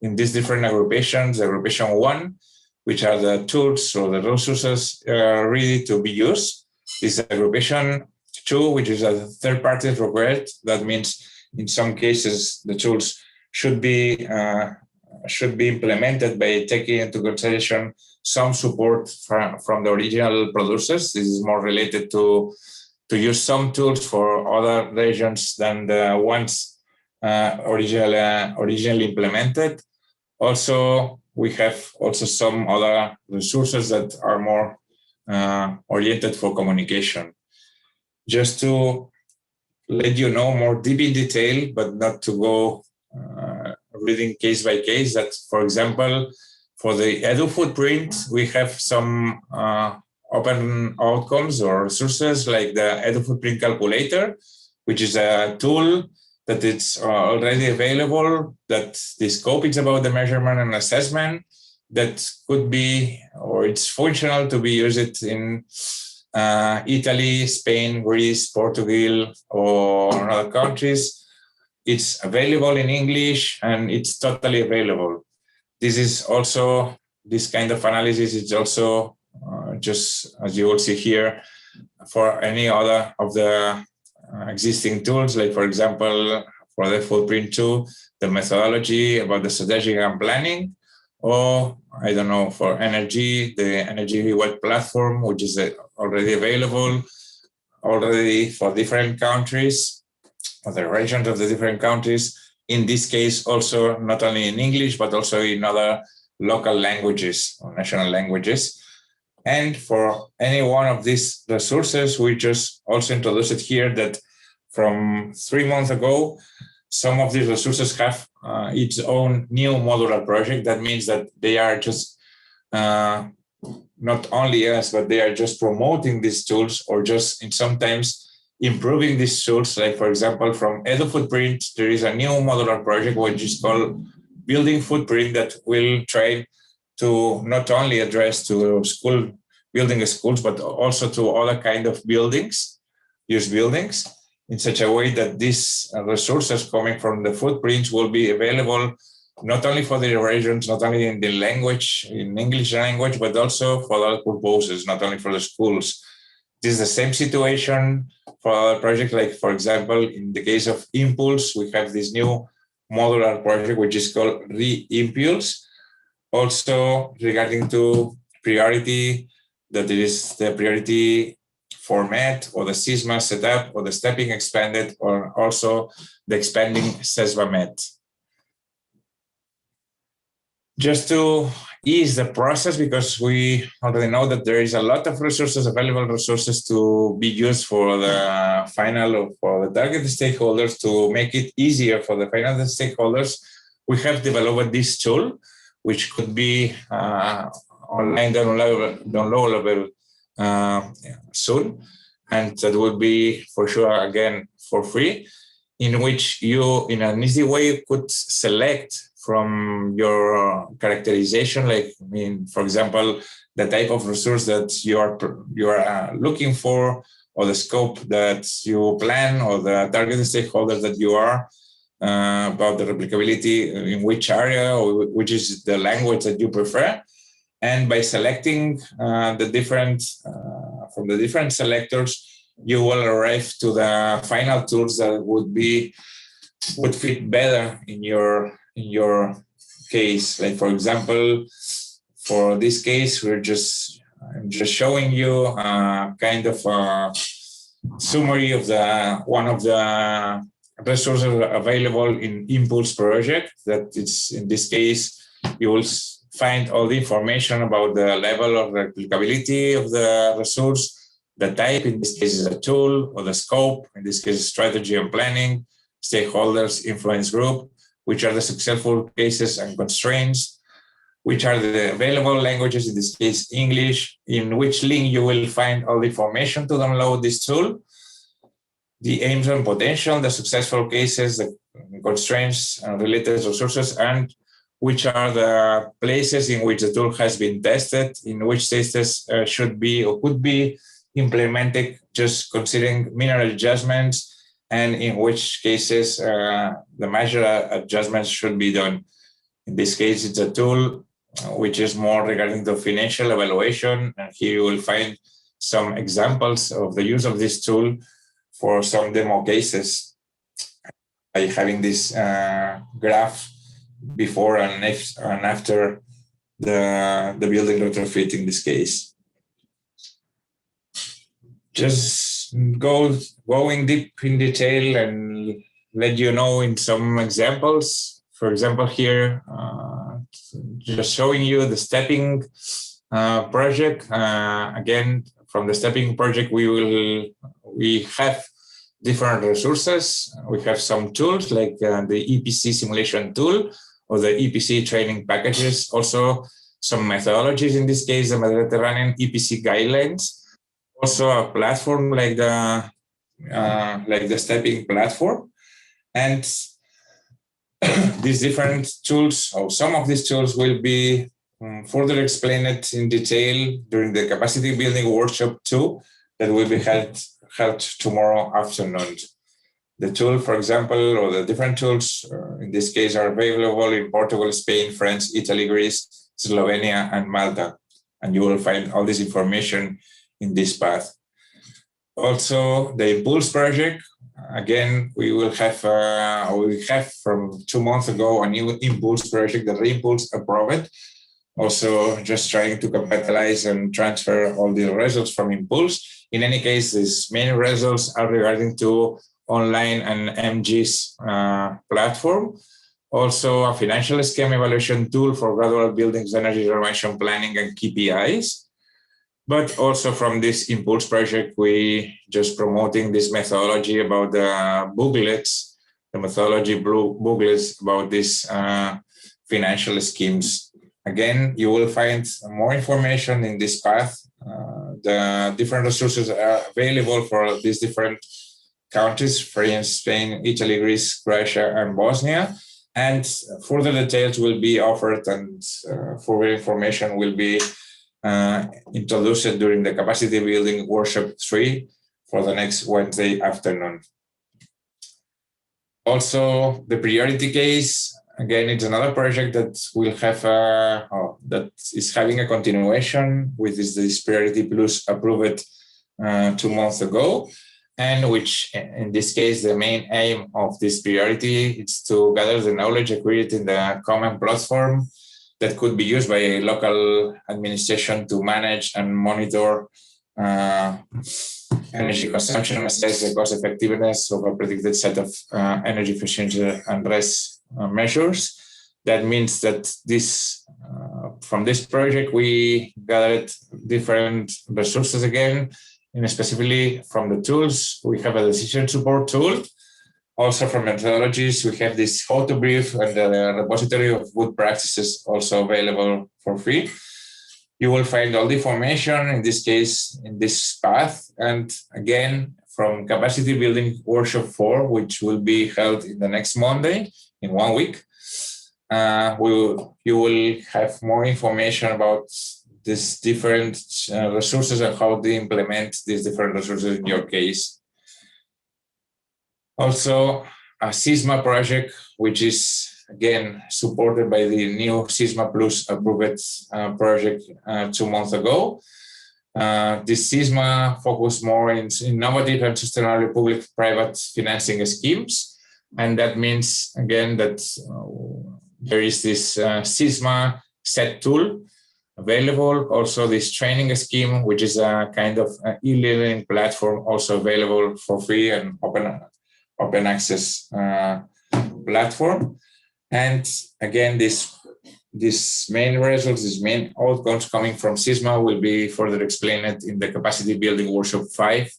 in these different agrupations. Aggregation 1, which are the tools or the resources ready to be used. This aggregation 2, which is a third-party required. That means in some cases the tools should be implemented by taking into consideration some support from the original producers. This is more related to use some tools for other regions than the ones originally implemented. Also, we have also some other resources that are more oriented for communication. Just to let you know more deep in detail, but not to go reading case by case, that, for example, for the edu footprint, we have some open outcomes or resources like the edu footprint calculator, which is a tool that it's already available, that the scope is about the measurement and assessment, that could be, or it's functional to be used in Italy, Spain, Greece, Portugal, or other countries. It's available in English and it's totally available. This is also, this kind of analysis is also just as you will see here for any other of the existing tools, like for example, for the footprint 2, the methodology about the strategic and planning, or I don't know, for energy, the energy web platform, which is already available already for different countries, or the regions of the different countries. In this case, also not only in English, but also in other local languages or national languages. And for any one of these resources, we just also introduced it here that from 3 months ago, some of these resources have its own new modular project. That means that they are just not only us, but they are just promoting these tools or just in sometimes improving these tools. Like, for example, from Edu Footprint, there is a new modular project which is called Building Footprint that will try to not only address to building schools, but also to other kind of buildings, use buildings, in such a way that these resources coming from the footprints will be available not only for the regions, not only in the language, in English language, but also for other purposes, not only for the schools. This is the same situation for our project, like, for example, in the case of Impulse, we have this new modular project, which is called Re-Impulse. Also, regarding to priority, that it is the priority format or the SISMA setup or the stepping expanded or also the expanding SESVA met. Just to ease the process, because we already know that there is a lot of resources, available resources to be used for the final or for the target stakeholders, to make it easier for the final stakeholders, we have developed this tool, which could be online downloadable soon, and that will be for sure again for free, in which you in an easy way could select from your characterization, like, I mean, for example, the type of resource that you are looking for, or the scope that you plan, or the target stakeholders that you are, about the replicability in which area, or which is the language that you prefer. And by selecting the different from the different selectors, you will arrive to the final tools that would fit better in your case. Like, for example, for this case, I'm just showing you kind of a summary of one of the resources available in Impulse project. That it's, in this case, you will find all the information about the level of replicability of the resource, the type, in this case is a tool, or the scope, in this case strategy and planning, stakeholders, influence group, which are the successful cases and constraints, which are the available languages, in this case English, in which link you will find all the information to download this tool, the aims and potential, the successful cases, the constraints and related resources, and which are the places in which the tool has been tested, in which cases should be or could be implemented, just considering minor adjustments, and in which cases the major adjustments should be done. In this case, it's a tool which is more regarding the financial evaluation. And here you will find some examples of the use of this tool for some demo cases by having this graph before and after the building retrofit in this case. Just going deep in detail and let you know in some examples. For example, here, just showing you the stepping project. Again, from the stepping project, we have different resources. We have some tools like the EPC simulation tool or the EPC training packages. Also, some methodologies, in this case, the Mediterranean EPC guidelines. Also, a platform like the stepping platform. And these different tools, or some of these tools, will be further explained in detail during the capacity building workshop 2 that will be held tomorrow afternoon. The tool, for example, or the different tools in this case are available in Portugal, Spain, France, Italy, Greece, Slovenia, and Malta. And you will find all this information in this path. Also, the Impulse project. Again, we have from 2 months ago a new Impulse project, the Reimpulse approved. Also, just trying to capitalize and transfer all the results from Impulse. In any case, these main results are regarding to online and MG's platform. Also, a financial scheme evaluation tool for gradual buildings energy renovation planning and KPIs. But also from this Impulse project, we just promoting this methodology about the booklets, the methodology booklets about these financial schemes. Again, you will find more information in this path. The different resources are available for these different countries, France, Spain, Italy, Greece, Croatia, and Bosnia. And further details will be offered, and further information will be introduced during the capacity building workshop 3 for the next Wednesday afternoon. Also, the priority case, again, it's another project that will have that is having a continuation with this Priority Plus approved 2 months ago, and which in this case, the main aim of this priority is to gather the knowledge acquired in the common platform that could be used by a local administration to manage and monitor energy consumption, assess the cost effectiveness of a predicted set of energy efficiency and RES measures. That means that from this project, we gathered different resources again, and specifically from the tools, we have a decision support tool. Also from methodologies, we have this how to brief and the repository of good practices also available for free. You will find all the information, in this case, in this path. And again, from Capacity Building Workshop 4, which will be held in the next Monday, in 1 week, you will have more information about these different resources and how to implement these different resources in your case. Also, a SISMA project, which is, again, supported by the new SISMA Plus approved project 2 months ago. This SISMA focused more in innovative and sustainable public-private financing schemes. And that means, again, that there is this SISMA set tool available. Also, this training scheme, which is a kind of e-learning platform, also available for free and open access platform. And again, this main results, these main outcomes coming from SISMA will be further explained in the Capacity Building Workshop 5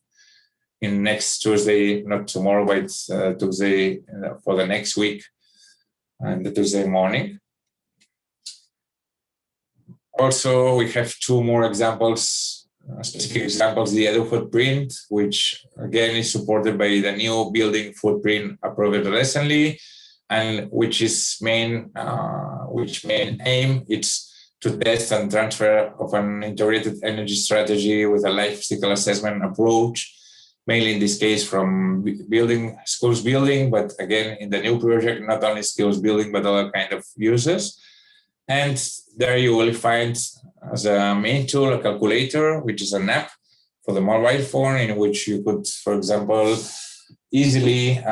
in next Tuesday, not tomorrow, but Tuesday for the next week, and the Tuesday morning. Also, we have 2 more examples, specific examples, the Edu footprint, which again is supported by the new building footprint approved recently. and which main aim is to test and transfer of an integrated energy strategy with a life cycle assessment approach, mainly in this case from schools building, but again, in the new project, not only skills building, but other kind of uses. And there you will find as a main tool, a calculator, which is an app for the mobile phone in which you could, for example, easily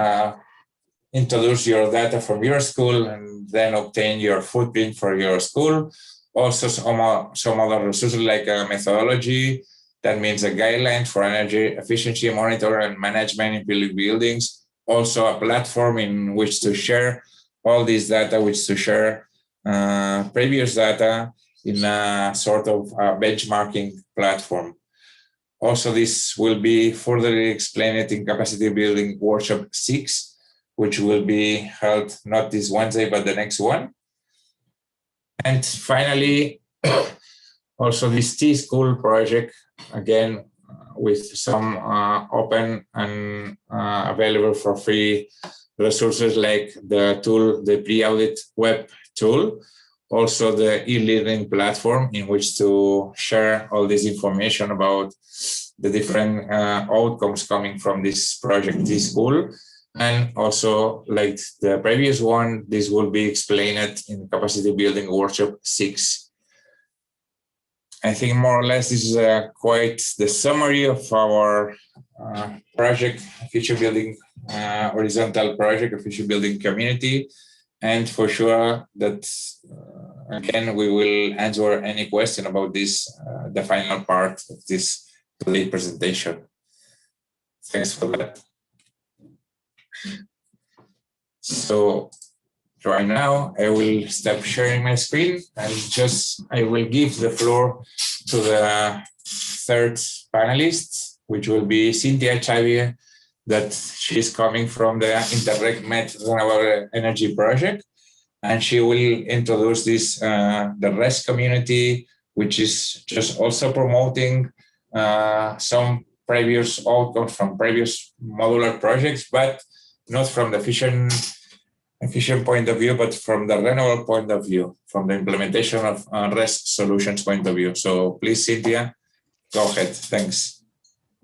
introduce your data from your school and then obtain your footprint for your school. Also, some other resources like a methodology, that means a guideline for energy efficiency monitor and management in public buildings. Also a platform in which to share all this data, which to share previous data in a sort of benchmarking platform. Also, this will be further explained in Capacity Building Workshop 6, which will be held not this Wednesday, but the next one. And finally, also this T-School project, again, with some open and available for free resources like the tool, the pre-audit web tool, also the e-learning platform in which to share all this information about the different outcomes coming from this project, T-School. And also, like the previous one, this will be explained in Capacity Building Workshop 6. I think more or less this is quite the summary of our project, Future Building horizontal project, Future Building Community. And for sure that, again, we will answer any question about this, the final part of this today presentation. Thanks for that. So right now I will stop sharing my screen and I will give the floor to the third panelist, which will be Cynthia Xavier, that she's coming from the Interreg Med Renewable Energy Project. And she will introduce this, the REST community, which is just also promoting some previous outcomes from previous modular projects, but not from the efficient point of view, but from the renewable point of view, from the implementation of REST solutions point of view. So please, Cynthia, go ahead. Thanks.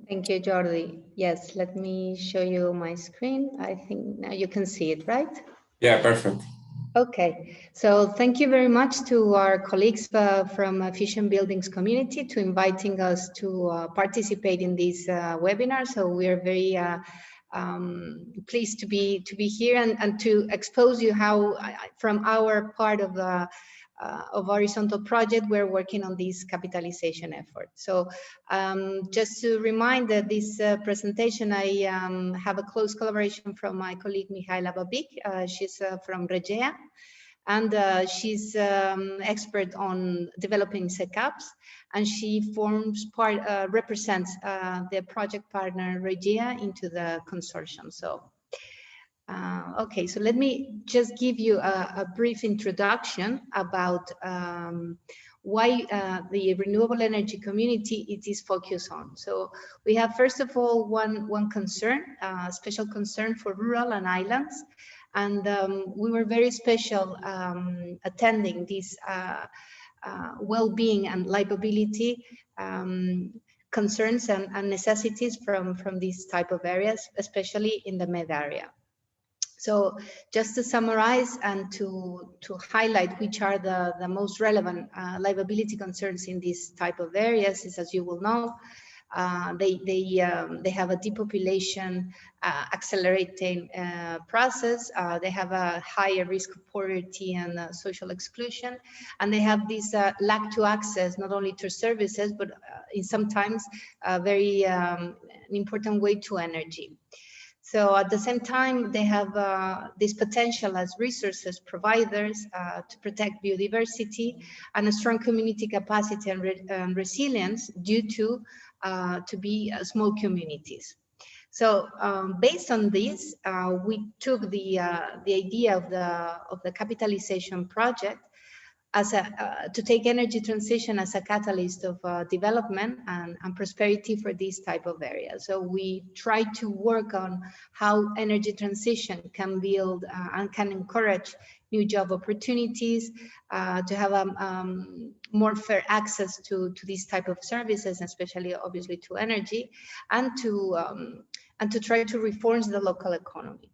Thank you, Jordi. Yes, let me show you my screen. I think now you can see it, right? Yeah, perfect. Okay, so thank you very much to our colleagues from Efficient Buildings Community to inviting us to participate in this webinar. So we are very pleased to be here and to expose you how, from our part of the horizontal project, we're working on this capitalization effort. So just to remind that this presentation, I have a close collaboration from my colleague Mihaela Babic. She's from Regea, and she's expert on developing SECAPs, and she represents the project partner Regea into the consortium. So okay, so let me just give you a brief introduction about why the renewable energy community it is focused on. So we have, first of all, one concern, special concern for rural and islands. And we were very special attending this well-being and livability concerns and necessities from these type of areas, especially in the Med area. So just to summarize and to highlight which are the most relevant livability concerns in these type of areas is, as you will know, they have a depopulation accelerating process. They have a higher risk of poverty and social exclusion, and they have this lack to access not only to services, but in sometimes a very an important way to energy. So at the same time, they have this potential as resources providers to protect biodiversity and a strong community capacity and resilience due to be small communities. So based on this, we took the idea of the capitalization project to take energy transition as a catalyst of development and prosperity for these type of areas. So we try to work on how energy transition can build and can encourage new job opportunities, to have more fair access to these type of services, especially obviously to energy, and to try to reform the local economy.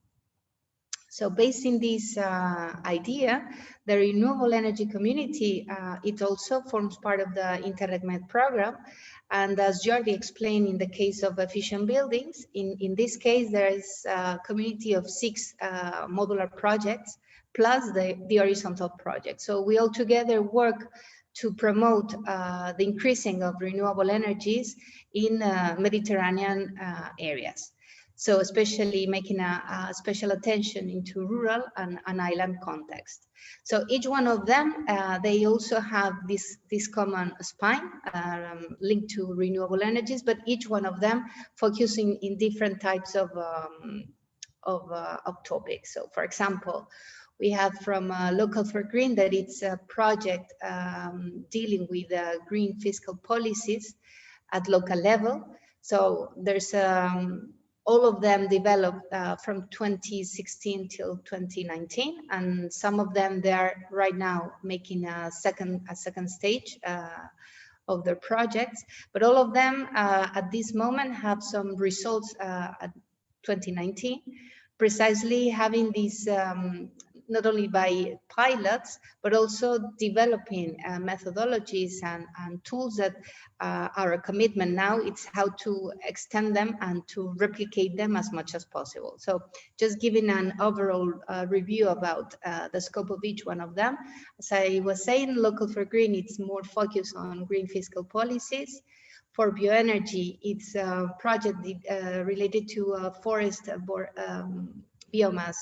So based in this idea, the renewable energy community, it also forms part of the Interreg program. And as Jordi explained, in the case of efficient buildings, in this case, there is a community of 6 modular projects, plus the horizontal project. So we all together work to promote the increasing of renewable energies in Mediterranean areas. So especially making a special attention into rural and island context. So each one of them, they also have this common spine linked to renewable energies, but each one of them focusing in different types of topics. So for example, we have from Local for Green that it's a project dealing with green fiscal policies at local level. So there's all of them developed from 2016 till 2019, and some of them they are right now making a second stage of their projects. But all of them at this moment have some results at 2019, precisely having these not only by pilots, but also developing methodologies and tools that are a commitment now. It's how to extend them and to replicate them as much as possible. So just giving an overall review about the scope of each one of them. As I was saying, Local for Green, it's more focused on green fiscal policies. For bioenergy, it's a project related to forest biomass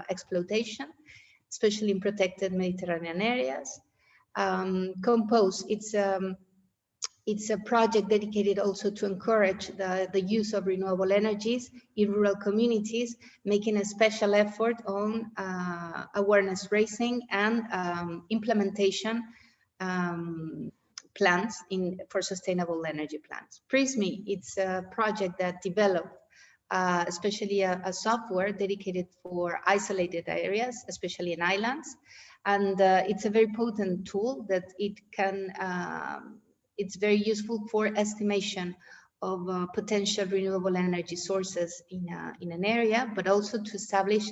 exploitation, especially in protected Mediterranean areas. Compose, it's a project dedicated also to encourage the use of renewable energies in rural communities, making a special effort on awareness raising and implementation plans for sustainable energy plans. Prismi, it's a project that developed especially a software dedicated for isolated areas, especially in islands. And it's a very potent tool that it's very useful for estimation of potential renewable energy sources in an area, but also to establish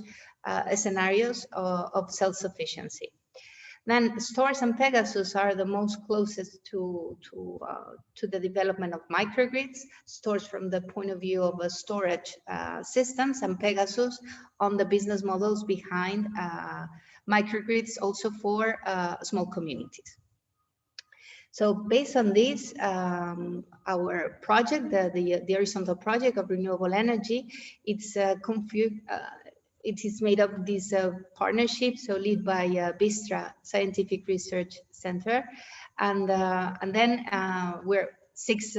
scenarios of self-sufficiency. Then Stores and Pegasus are the most closest to the development of microgrids. Stores from the point of view of storage systems, and Pegasus on the business models behind microgrids, also for small communities. So based on this, our project, the horizontal project of renewable energy, it is made up of this partnership, so led by Bistra Scientific Research Center, and then we're six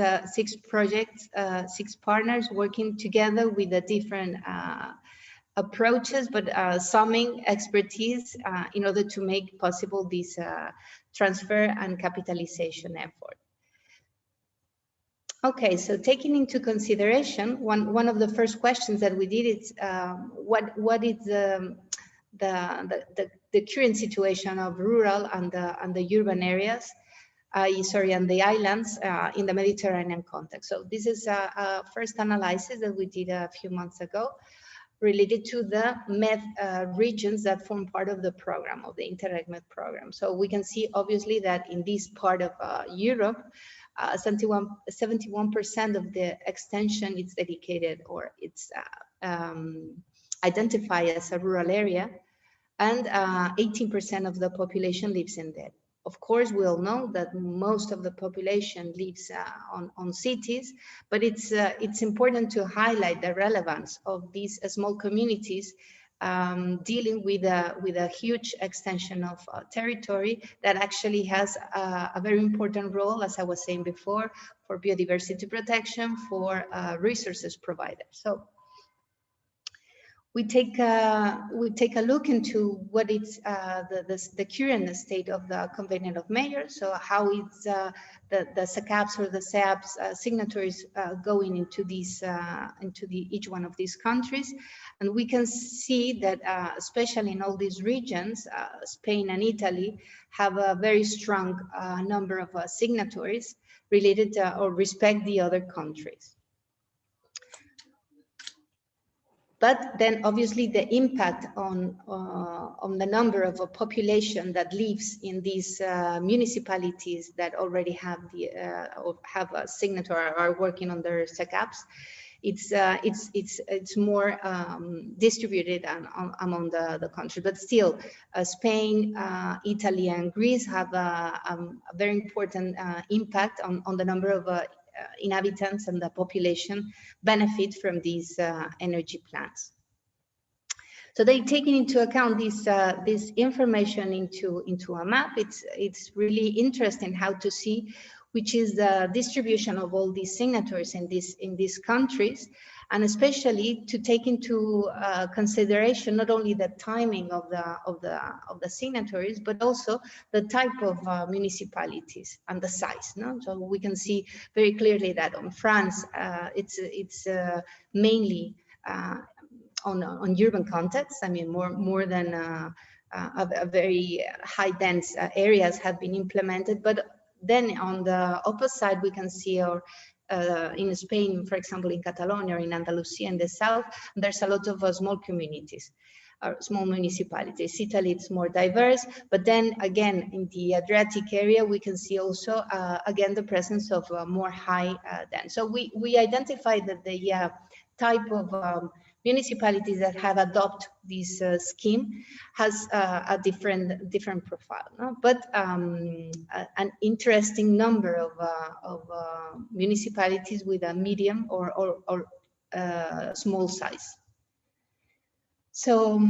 projects, 6 partners working together with the different approaches, but summing expertise in order to make possible this transfer and capitalization effort. Okay, so taking into consideration, one of the first questions that we did is what is the current situation of rural and the urban areas, and the islands in the Mediterranean context. So this is a first analysis that we did a few months ago, related to the MED regions that form part of the program, of the Interreg MED program. So we can see obviously that in this part of Europe, 71% of the extension is dedicated, or it's identified as a rural area, and 18% of the population lives in that. Of course, we all know that most of the population lives on cities, but it's important to highlight the relevance of these small communities dealing with a huge extension of territory that actually has a very important role, as I was saying before, for biodiversity protection, for resources providers. So we take a look into what is the current state of the Covenant of Mayors. So how it's the SECAPs or the SEAPs signatories going into these each one of these countries, and we can see that especially in all these regions, Spain and Italy have a very strong number of signatories related or respect the other countries. But then obviously the impact on the number of a population that lives in these municipalities that already have or have a signatory or are working on their SECAPs, it's more distributed among the country. But still, Spain, Italy, and Greece have a very important impact on the number of inhabitants and the population benefit from these energy plans. So they taking into account this information into a map. It's really interesting how to see which is the distribution of all these signatories in these countries, and especially to take into consideration not only the timing of the signatories, but also the type of municipalities and the size. No? So we can see very clearly that on France, it's mainly on urban context. I mean, more than a very high dense areas have been implemented, but then on the opposite side, we can see in Spain, for example, in Catalonia or in Andalusia in the south, there's a lot of small communities, small municipalities. Italy, it's more diverse, but then again, in the Adriatic area, we can see also, again, the presence of more high dense. So we identified that the type of municipalities that have adopted this scheme has a different profile, no? But an interesting number of municipalities with a medium or small size. So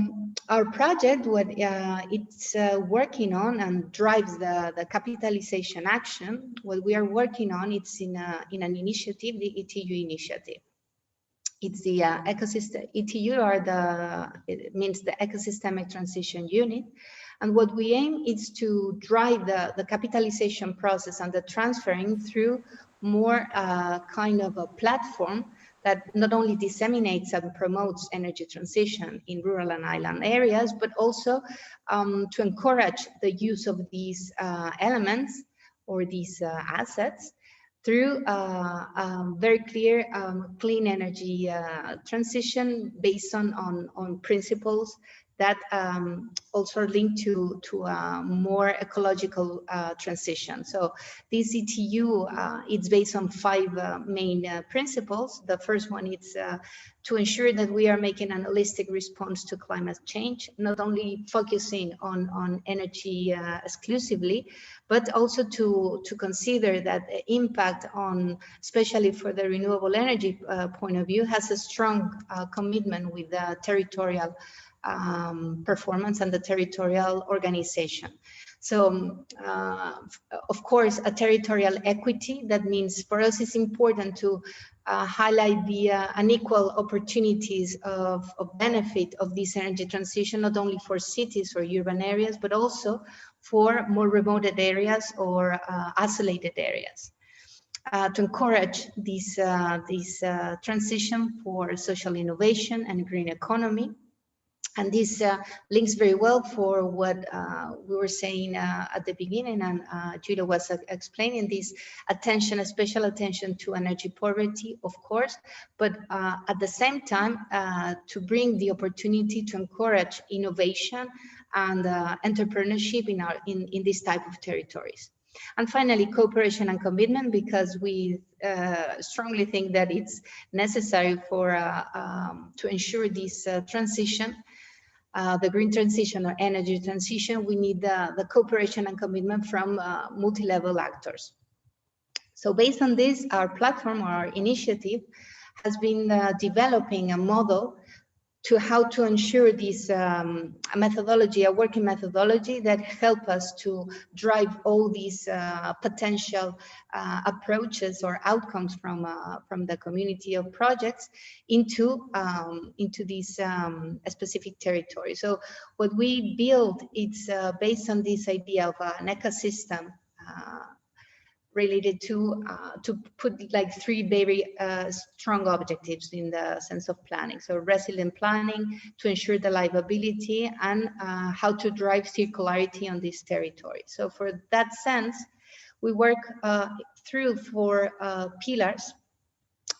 our project, what it's working on and drives the capitalization action, what we are working on, it's in an initiative, the ETU initiative. It's the ecosystem, ETU it means the Ecosystemic Transition Unit. And what we aim is to drive the capitalization process and the transferring through more kind of a platform that not only disseminates and promotes energy transition in rural and island areas, but also to encourage the use of these elements or these assets through very clear clean energy transition based on principles that also link to a more ecological transition. So this ETU, it's based on 5 main principles. The first one is to ensure that we are making an holistic response to climate change, not only focusing on energy exclusively, but also to consider that the impact on, especially for the renewable energy point of view, has a strong commitment with the territorial performance and the territorial organization. So, of course, a territorial equity, that means for us it's important to highlight the unequal opportunities of benefit of this energy transition, not only for cities or urban areas, but also for more remote areas or isolated areas. To encourage this transition for social innovation and green economy. And this links very well for what we were saying at the beginning, and Julia was explaining this attention, special attention to energy poverty, of course, but at the same time to bring the opportunity to encourage innovation and entrepreneurship in this type of territories. And finally, cooperation and commitment, because we strongly think that it's necessary for to ensure this transition. The green transition or energy transition, we need the cooperation and commitment from multi-level actors. So based on this, our platform, our initiative, has been developing a model how to ensure this methodology, a working methodology that help us to drive all these potential approaches or outcomes from the community of projects into this specific territory. So what we build, it's based on this idea of an ecosystem related to put like three very strong objectives in the sense of planning. So resilient planning to ensure the livability and how to drive circularity on this territory. So for that sense, we work through 4 pillars.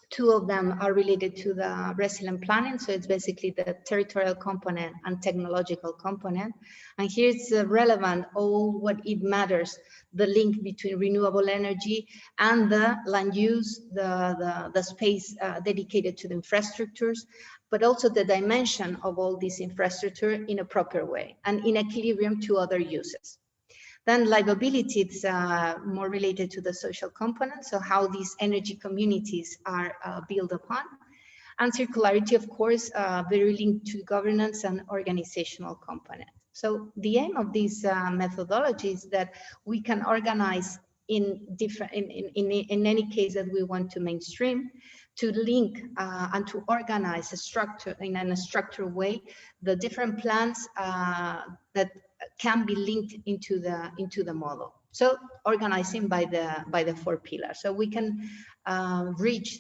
2 of them are related to the resilient planning. So it's basically the territorial component and technological component. And here it's relevant all what it matters, the link between renewable energy and the land use, the space dedicated to the infrastructures, but also the dimension of all this infrastructure in a proper way and in equilibrium to other uses. Then livability, it's more related to the social component, so how these energy communities are built upon. And circularity, of course, very linked to governance and organizational component. So the aim of this methodology is that we can organize in any case that we want to mainstream, to link and to organize a structure in a structured way, the different plans that can be linked into the model. So organizing by the 4 pillars. So we can reach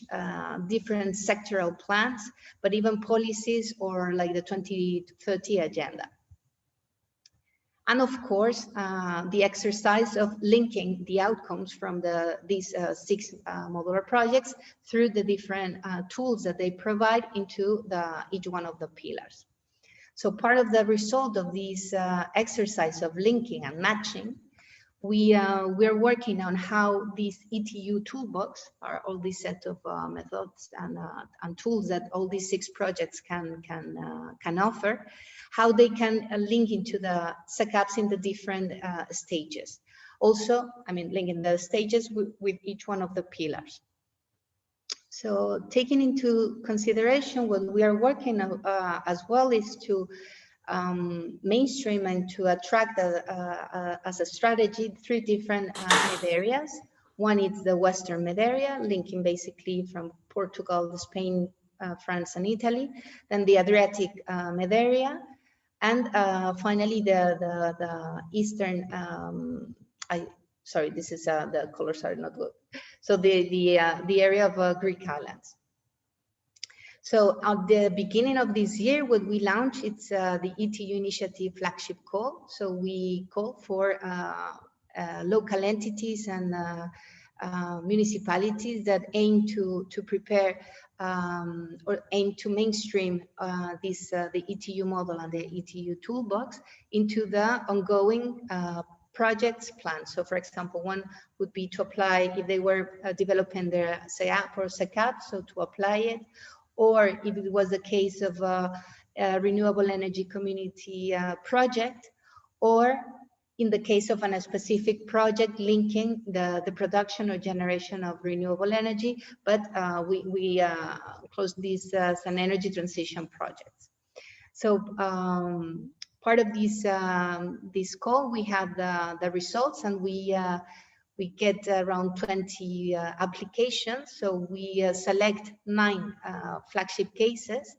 different sectoral plans, but even policies or like the 2030 agenda. And of course, the exercise of linking the outcomes from these 6 modular projects through the different tools that they provide into each one of the pillars. So part of the result of this exercise of linking and matching, we are working on how this ETU toolbox, are all these set of methods and tools that all these 6 projects can offer, how they can link into the SECAPs in the different stages. Also, I mean, linking the stages with each one of the pillars. So taking into consideration what we are working as well is to mainstream and to attract as a strategy 3 different med areas. One is the Western med area, linking basically from Portugal, Spain, France, and Italy. Then the Adriatic med area, and finally the Eastern. Sorry, this is the colors are not good. So the area of Greek islands. So at the beginning of this year, what we launched, it's the ETU initiative flagship call. So we call for local entities and municipalities that aim to prepare or aim to mainstream the ETU model and the ETU toolbox into the ongoing projects plan. So for example, one would be to apply if they were developing their SEAP or SECAP, so to apply it, or if it was the case of a renewable energy community project, or in the case of a specific project linking the production or generation of renewable energy, but we close this as an energy transition project. So part of this call, we have the results, and we get around 20 applications. So we select 9 flagship cases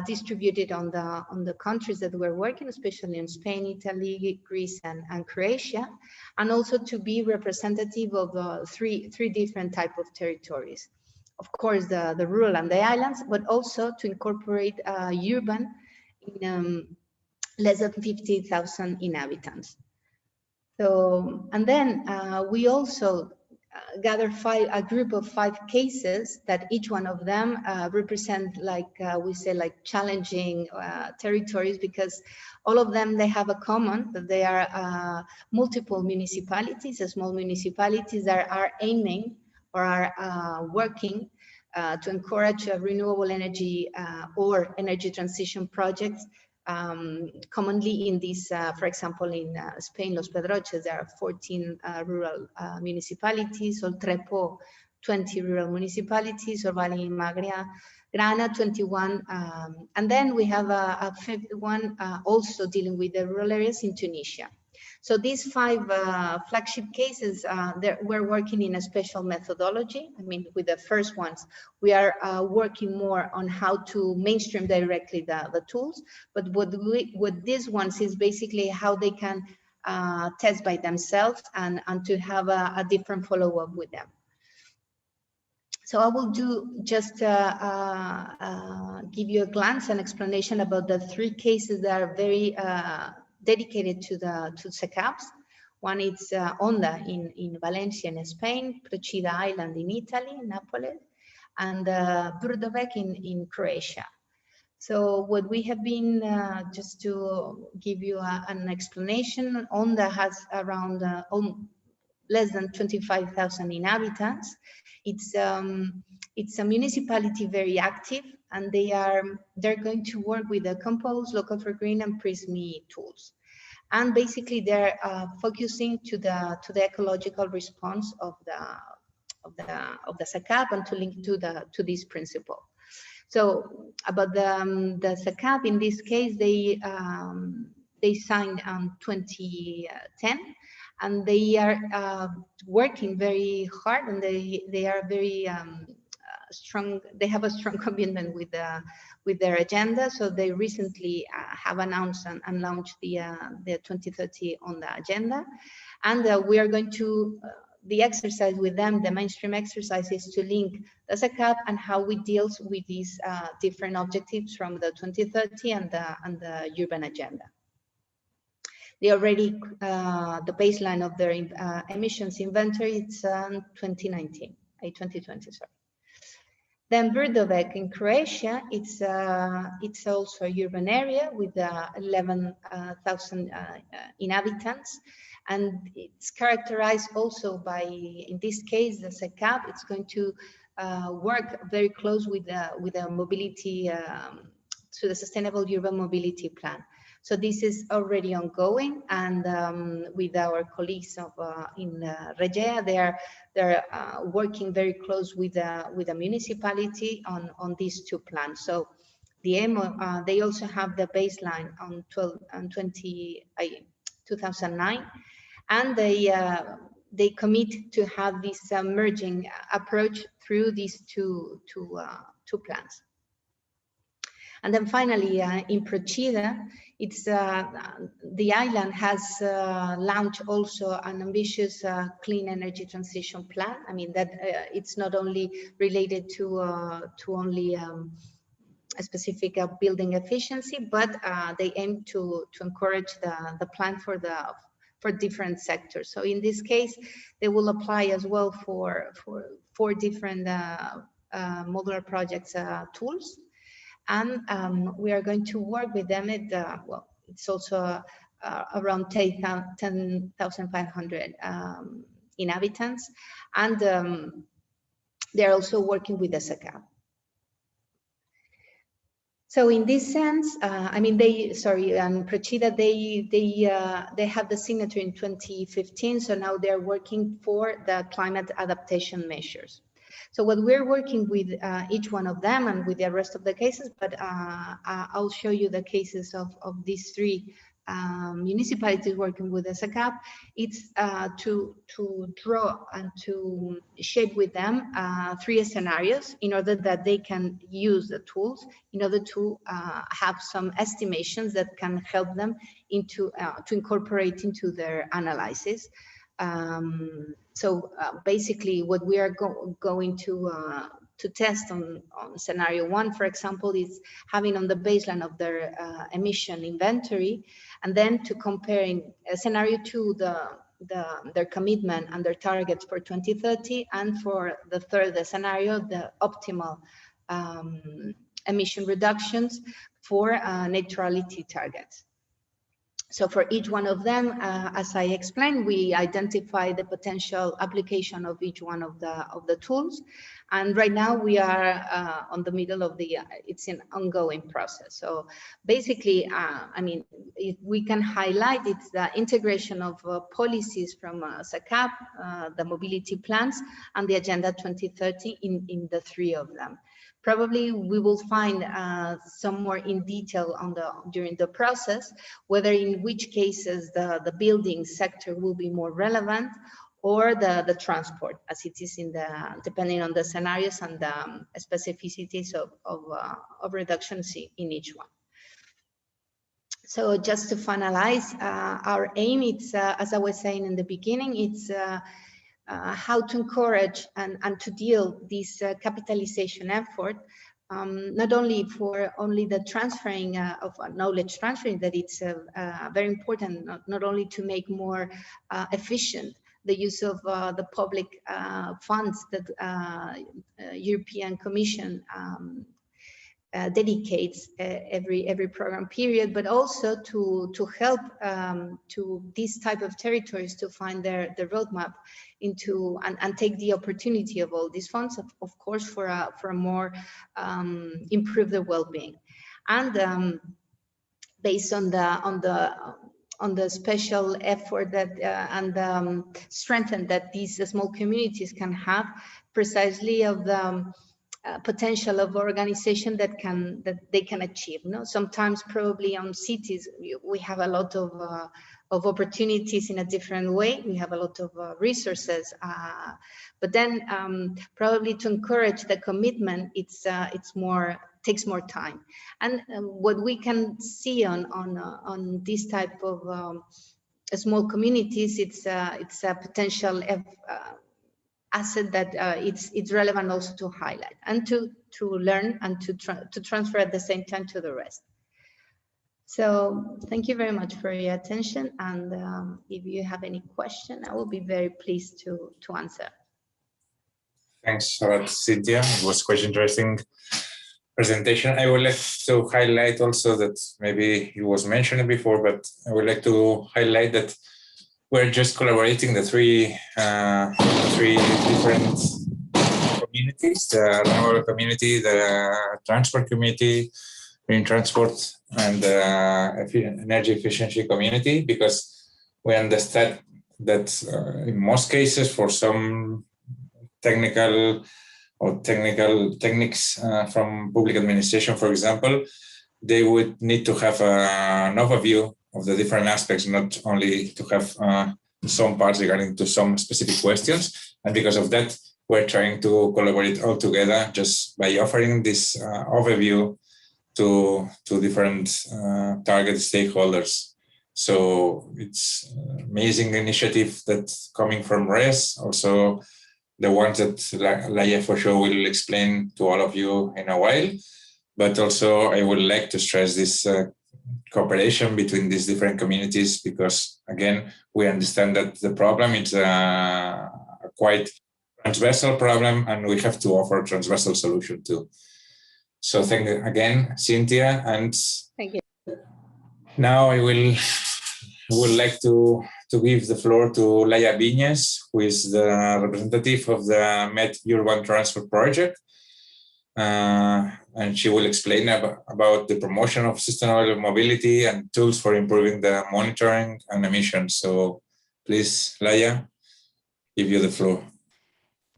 distributed on the countries that we're working, especially in Spain, Italy, Greece, and Croatia, and also to be representative of three different types of territories. Of course, the rural and the islands, but also to incorporate urban in less than 50,000 inhabitants. So, and then we also gather a group of 5 cases that each one of them represent, like we say, like challenging territories, because all of them, they have a common, that they are multiple municipalities, small municipalities that are aiming or are working to encourage renewable energy or energy transition projects. Commonly in this, for example, in Spain, Los Pedroches, there are 14 rural municipalities, or Trepo, 20 rural municipalities, or Valle Magria, Grana 21, and then we have a fifth one also dealing with the rural areas in Tunisia. So these 5 flagship cases, we're working in a special methodology. I mean, with the first ones, we are working more on how to mainstream directly the tools. But what these ones is basically how they can test by themselves and to have a different follow-up with them. So I will do just give you a glance and explanation about the 3 cases that are very dedicated to SECAPs. One is Onda in Valencia in Spain, Procida Island in Italy, Napoli, and Burdovec in Croatia. So what we have been, just to give you an explanation, Onda has around less than 25,000 inhabitants. It's a municipality very active, and they're going to work with the Compose, Local for Green, and Prismi tools. And basically, they're focusing to the ecological response of the SECAP and to link to this principle. So about the SECAP, in this case, they signed on 2010. And they are working very hard, and they are very strong. They have a strong commitment with their agenda. So they recently have announced and launched the 2030 on the agenda, and we are going to the exercise with them. The mainstream exercise is to link the SECAP and how we deal with these different objectives from the 2030 and the urban agenda. They already, the baseline of their emissions inventory, it's 2020, sorry. Then Burdovec in Croatia, it's also a urban area with 11,000 inhabitants. And it's characterized also by, in this case, the SECAP, it's going to work very close with the mobility, to the Sustainable Urban Mobility Plan. So this is already ongoing, and with our colleagues in Regea, they're working very close with the municipality on these 2 plans. So the aim, they also have the baseline on 2009, and they commit to have this merging approach through these two plans. And then finally, in Procida, it's the island has launched also an ambitious clean energy transition plan. I mean that it's not only related to only a specific building efficiency, but they aim to encourage the plan for different sectors. So in this case, they will apply as well for 4 different modular projects tools. And we are going to work with them at, well, it's also around 10,500 inhabitants. And they're also working with the SECAP. So in this sense, I mean, Procida, they have the signature in 2015. So now they're working for the climate adaptation measures. So what we're working with each one of them and with the rest of the cases, but I'll show you the cases of these 3 municipalities working with the SECAP. It's to draw and to shape with them 3 scenarios in order that they can use the tools in order to have some estimations that can help them to incorporate into their analysis. So basically what we are going to test on scenario 1, for example, is having on the baseline of their emission inventory, and then to comparing scenario 2, their commitment and their targets for 2030, and for the 3rd scenario, the optimal emission reductions for neutrality targets. So for each one of them, as I explained, we identify the potential application of each one of the tools. And right now we are on the middle of it's an ongoing process. So basically, I mean, we can highlight it's the integration of policies from SECAP, the mobility plans, and the Agenda 2030 in the 3 of them. Probably we will find some more in detail on during the process, whether in which cases the building sector will be more relevant, or the transport, as it is in depending on the scenarios and the specificities of reductions in each one. So just to finalize, our aim, it's as I was saying in the beginning, it's how to encourage and to deal this capitalization effort, not only for the transferring of knowledge transferring, that it's very important, not only to make more efficient the use of the public funds that European Commission dedicates every program period, but also to help to these type of territories to find their roadmap into and take the opportunity of all these funds, of course, for a more improve their well-being. And based on the special effort that and strengthen that these small communities can have, precisely of the potential of organization that they can achieve. No, sometimes probably on cities we have a lot of opportunities in a different way. We have a lot of resources, but then probably to encourage the commitment, it's takes more time. And what we can see on this type of small communities, it's a potential asset that it's relevant also to highlight and to learn and to transfer at the same time to the rest. So thank you very much for your attention, and if you have any question, I will be very pleased to answer. Thanks a lot, Cynthia. It was quite interesting presentation. I would like to highlight also that maybe it was mentioned before, but I would like to highlight that we're just collaborating the three different communities: the renewable community, the transport community, green transport, and the energy efficiency community, because we understand that in most cases, for some technical techniques from public administration, for example, they would need to have an overview of the different aspects, not only to have some parts regarding to some specific questions. And because of that, we're trying to collaborate all together just by offering this overview to different target stakeholders. So it's an amazing initiative that's coming from RES, also the ones that Laia for sure will explain to all of you in a while. But also I would like to stress this cooperation between these different communities, because again, we understand that the problem is a quite transversal problem, and we have to offer a transversal solution too. So thank you again, Cynthia. And thank you. Now I would like to give the floor to Laia Viñas, who is the representative of the Med Urban Transport Project. And she will explain about the promotion of sustainable mobility and tools for improving the monitoring and emissions. So please, Laia, give you the floor.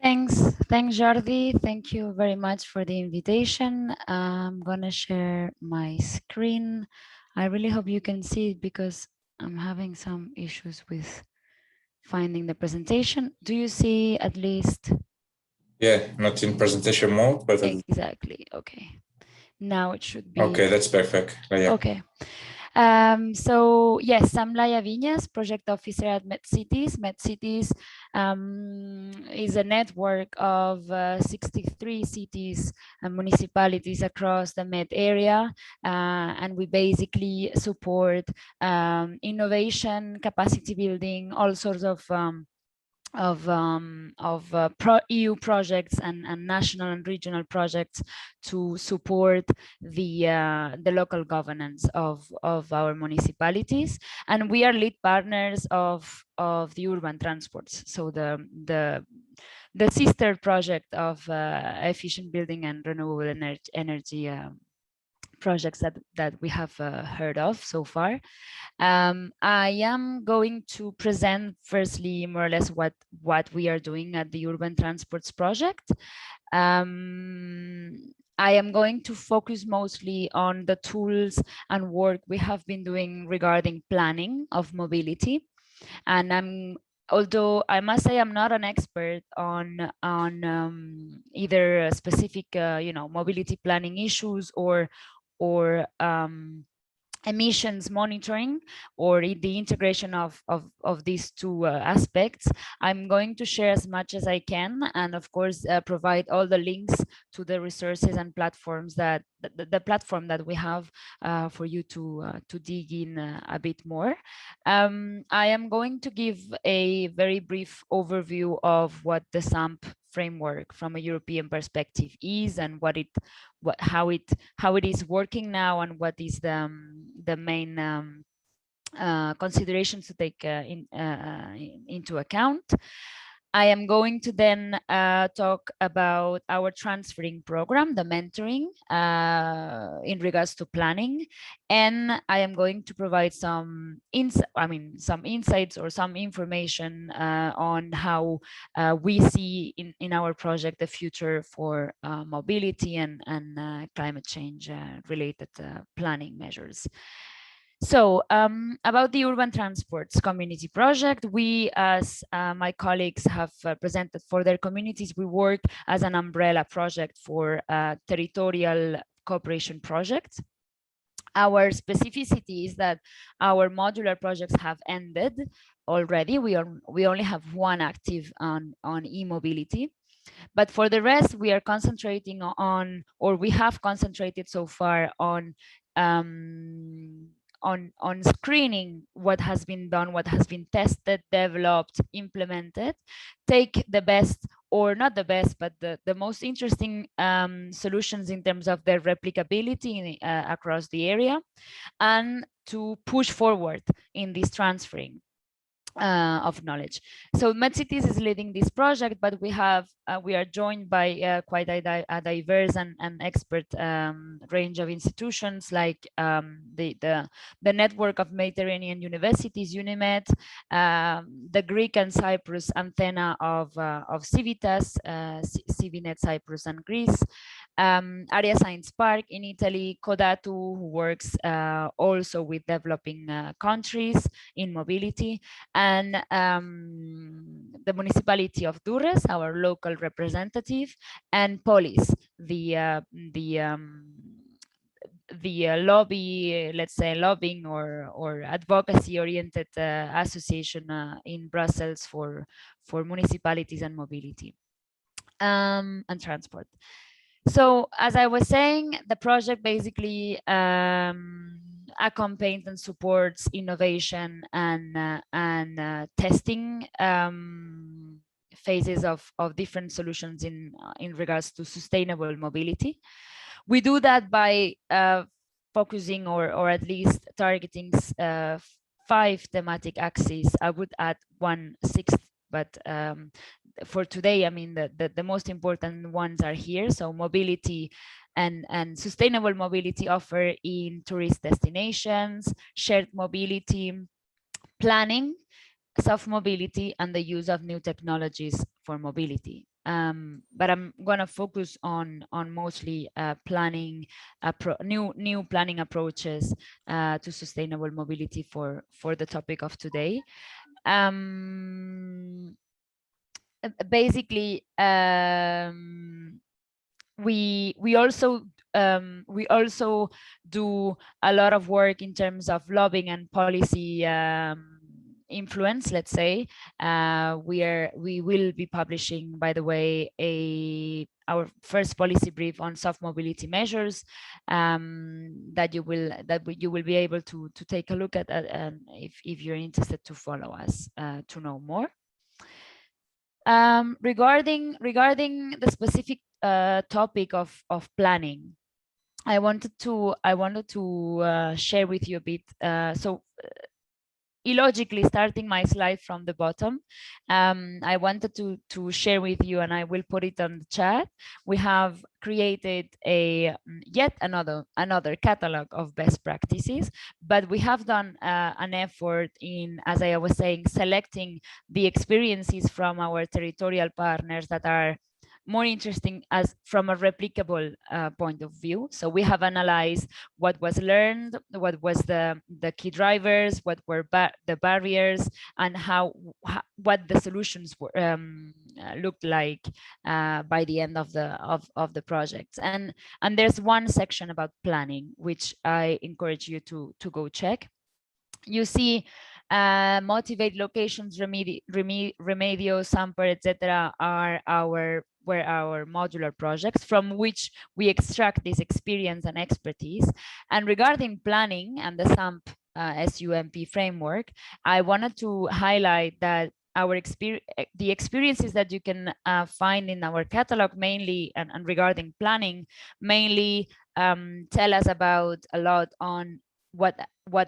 Thanks, Jordi. Thank you very much for the invitation. I'm gonna share my screen. I really hope you can see it because I'm having some issues with finding the presentation. Do you see at least? Yeah, not in presentation mode, but exactly. Okay, now it should be. Okay, that's perfect. Laia. Okay. So yes, I'm Laia Viñas, project officer at MedCities. MedCities is a network of 63 cities and municipalities across the Med area, and we basically support innovation, capacity building, all sorts of EU projects and national and regional projects to support the local governance of our municipalities. And we are lead partners of the urban transports, so the sister project of efficient building and renewable energy projects that we have heard of so far. I am going to present firstly more or less what we are doing at the Urban Transports Project. I am going to focus mostly on the tools and work we have been doing regarding planning of mobility. And although I must say I'm not an expert on either specific mobility planning issues or emissions monitoring or the integration of these two aspects, I'm going to share as much as I can, and of course provide all the links to the resources and platforms that the platform that we have for you to dig in a bit more. I am going to give a very brief overview of what the SAMP framework from a European perspective is, and how it is working now, and what is the main considerations to take into account. I am going to then talk about our transferring program, the mentoring in regards to planning, and I am going to provide some insights or some information on how we see in our project the future for mobility and climate change related planning measures. So about the Urban Transports Community Project, we, as my colleagues have presented for their communities, we work as an umbrella project for territorial cooperation projects. Our specificity is that our modular projects have ended already. We only have one active on e-mobility. But for the rest, we are concentrating on, or we have concentrated so far on screening what has been done, what has been tested, developed, implemented, take the best, or not the best, but the most interesting solutions in terms of their replicability across the area, and to push forward in this transferring of knowledge. So MedCities is leading this project, but we are joined by quite a diverse and expert range of institutions, like the network of Mediterranean universities, UNIMED, the Greek and Cyprus antenna of Civitas, CiviNet Cyprus and Greece, Area Science Park in Italy, Codatu, who works also with developing countries in mobility, and the municipality of Durres, our local representative, and Polis, the lobby, let's say lobbying or advocacy oriented association in Brussels for municipalities and mobility and transport. So as I was saying, the project basically accompanies and supports innovation and testing phases of different solutions in regards to sustainable mobility. We do that by focusing or at least targeting 5 thematic axes. I would add 1/6, but for today, I mean, the most important ones are here. So mobility and sustainable mobility offer in tourist destinations, shared mobility, planning, soft mobility, and the use of new technologies for mobility. But I'm gonna focus on mostly planning, new planning approaches to sustainable mobility for the topic of today. Basically, we also do a lot of work in terms of lobbying and policy influence, let's say. We will be publishing, by the way, our first policy brief on soft mobility measures that you will be able to take a look at if you're interested to follow us to know more. Regarding the specific topic of planning, I wanted to share with you a bit. So illogically, starting my slide from the bottom, I wanted to share with you, and I will put it on the chat. We have created a yet another catalog of best practices, but we have done an effort in, as I was saying, selecting the experiences from our territorial partners that are more interesting as from a replicable point of view. So we have analyzed what was learned, what was the key drivers, what were the barriers, and what the solutions were, looked like by the end of the projects. And there's one section about planning, which I encourage you to go check. You see motivate locations, Remedio, Samper, etc. are our modular projects from which we extract this experience and expertise. And regarding planning and the SAMP SUMP framework, I wanted to highlight that the experiences that you can find in our catalog mainly and regarding planning mainly tell us about a lot on what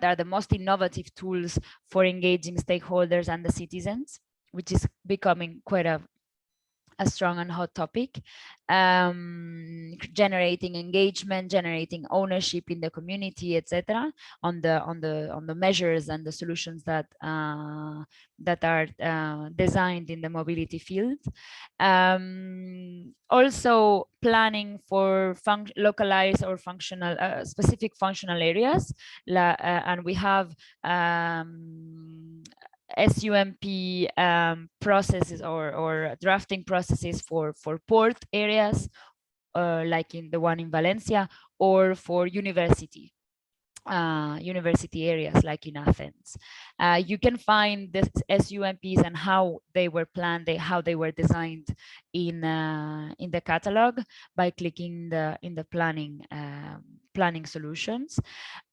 are the most innovative tools for engaging stakeholders and the citizens, which is becoming quite a strong and hot topic, generating engagement, generating ownership in the community, etc. on the measures and the solutions that are designed in the mobility field. Also planning for localized or functional specific functional areas, and we have SUMP processes or drafting processes for port areas, like in the one in Valencia, or for university areas like in Athens. You can find the SUMPs and how they were planned, how they were designed in the catalog by clicking in the planning solutions.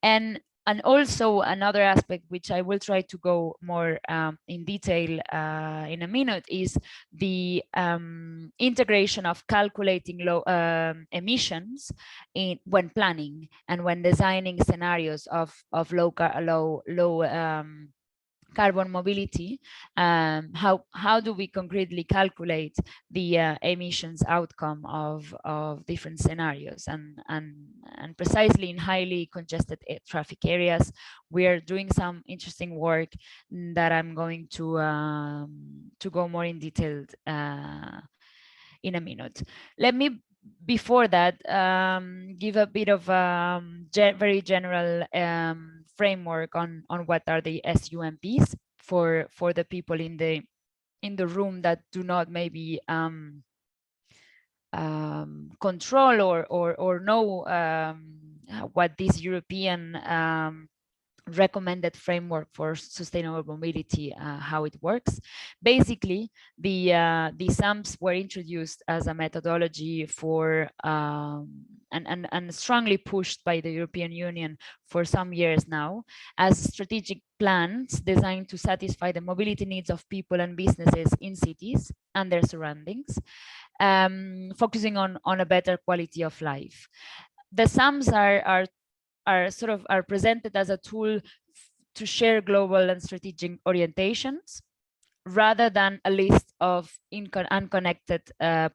And also another aspect, which I will try to go more in detail in a minute, is the integration of calculating low emissions when planning and when designing scenarios of low carbon mobility. How do we concretely calculate the emissions outcome of different scenarios, and precisely in highly congested traffic areas, we are doing some interesting work that I'm going to go more in detail in a minute. Let me, before that, give a bit of very general framework on what are the SUMPs for the people in the room that do not maybe control or know what this European recommended framework for sustainable mobility, how it works. Basically, the SAMPs were introduced as a methodology for and strongly pushed by the European Union for some years now as strategic plans designed to satisfy the mobility needs of people and businesses in cities and their surroundings, focusing on a better quality of life. The SAMs are presented as a tool to share global and strategic orientations rather than a list of unconnected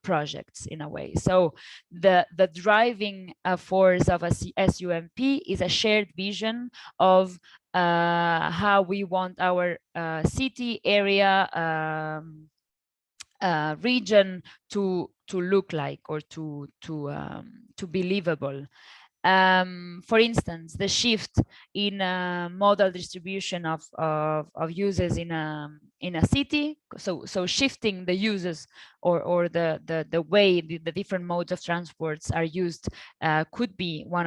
projects in a way. So the driving force of a SUMP is a shared vision of how we want our city, area, region to look like, or to be livable. For instance, the shift in modal distribution of users in a city, so shifting the users or the way the different modes of transports are used could be one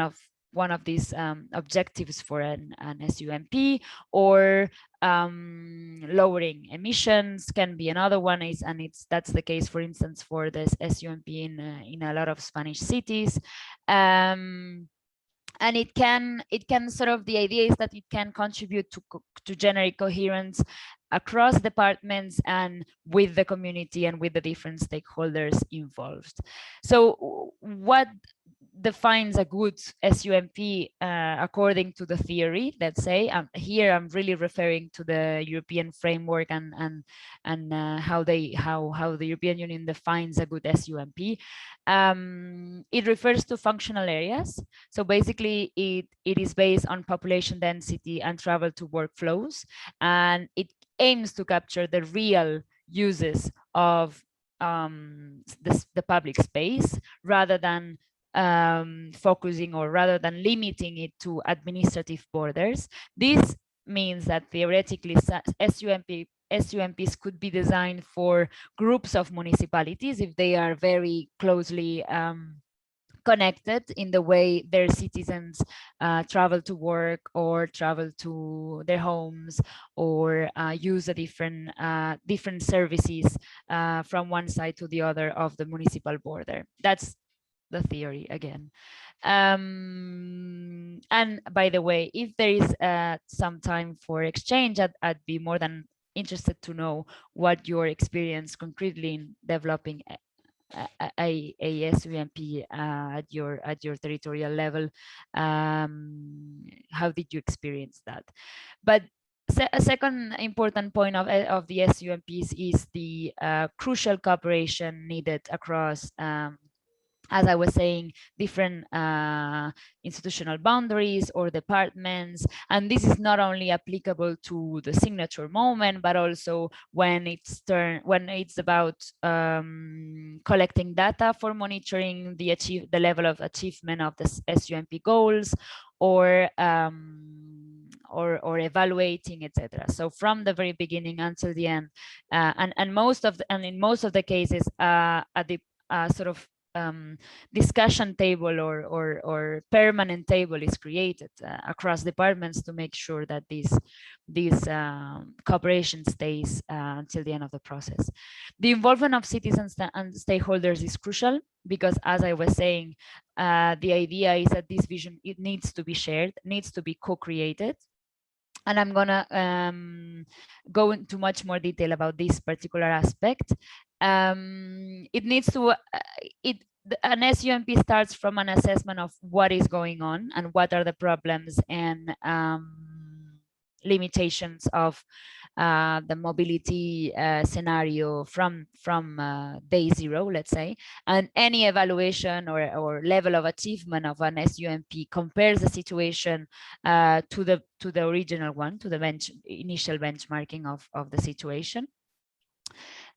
of these objectives for an SUMP, or lowering emissions can be another one. That's the case, for instance, for this SUMP in a lot of Spanish cities. And it can sort of, the idea is that it can contribute to generate coherence across departments and with the community and with the different stakeholders involved. So what defines a good SUMP according to the theory, let's say. Here I'm really referring to the European framework and how the European Union defines a good SUMP. It refers to functional areas. So basically it is based on population density and travel to work flows, and it aims to capture the real uses of the public space, rather than focusing, or rather than limiting it to administrative borders. This means that theoretically SUMPs could be designed for groups of municipalities if they are very closely connected in the way their citizens travel to work or travel to their homes, or use a different services from one side to the other of the municipal border. That's the theory again. And by the way, if there is some time for exchange, I'd be more than interested to know what your experience concretely in developing a SUMP at your territorial level. How did you experience that? But a second important point of the SUMPs is the crucial cooperation needed across, as I was saying, different institutional boundaries or departments. And this is not only applicable to the signature moment, but also when it's about collecting data for monitoring the level of achievement of the SUMP goals, or evaluating, etc. So from the very beginning until the end, and in most of the cases, at the sort of discussion table or permanent table is created across departments to make sure that this cooperation stays until the end of the process. The involvement of citizens and stakeholders is crucial, because as I was saying, the idea is that this vision, it needs to be shared, needs to be co-created. And I'm gonna go into much more detail about this particular aspect. It needs to, an SUMP starts from an assessment of what is going on and what are the problems and limitations of the mobility scenario from day zero, let's say, and any evaluation or level of achievement of an SUMP compares the situation to the original one, to the initial benchmarking of the situation.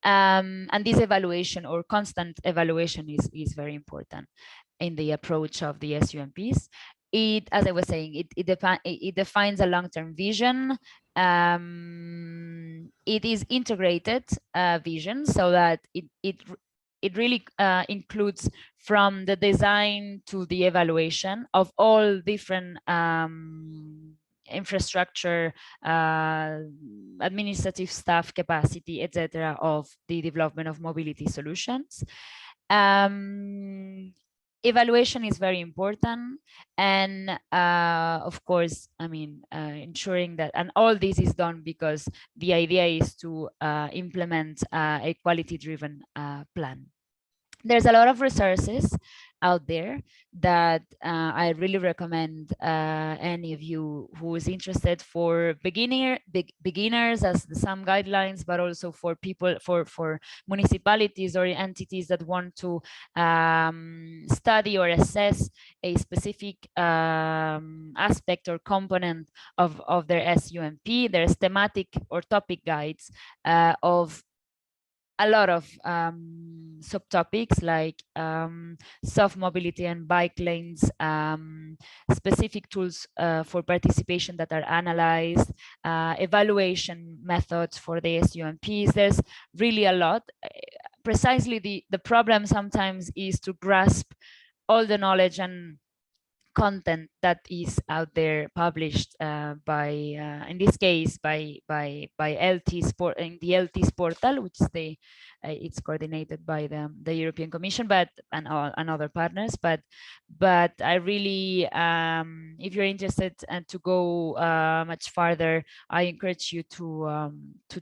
And this evaluation or constant evaluation is very important in the approach of the SUMPs. It, as I was saying, it defines a long-term vision. It is integrated vision, so that it really includes from the design to the evaluation of all different infrastructure, administrative staff capacity, etc., of the development of mobility solutions. Evaluation is very important, and of course, I mean, ensuring that, and all this is done because the idea is to implement a quality-driven plan. There's a lot of resources out there that I really recommend any of you who is interested, for beginners as some guidelines, but also for people, for municipalities or entities that want to study or assess a specific aspect or component of their SUMP. There's thematic or topic guides of a lot of subtopics like soft mobility and bike lanes, specific tools for participation that are analyzed, evaluation methods for the SUMPs. There's really a lot. Precisely the problem sometimes is to grasp all the knowledge and content that is out there published by, in this case, by LT's in the LT's portal, which is the it's coordinated by the European Commission, and other partners. But I really, if you're interested and to go much farther, I encourage you to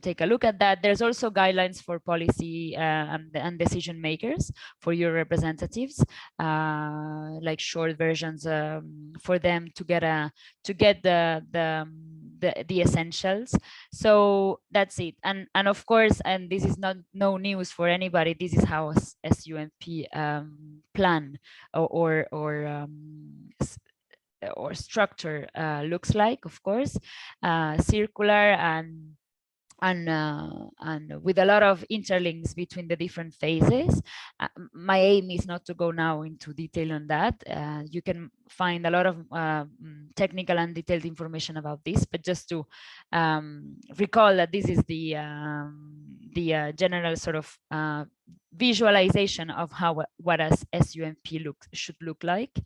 take a look at that. There's also guidelines for policy and decision makers for your representatives, like short versions for them to get the essentials. So that's it. And of course, and this is no news for anybody, this is how SUMP plan or structure looks like, of course, circular and with a lot of interlinks between the different phases. My aim is not to go now into detail on that. You can find a lot of technical and detailed information about this, but just to recall that this is the general sort of visualization of what a SUMP should look like.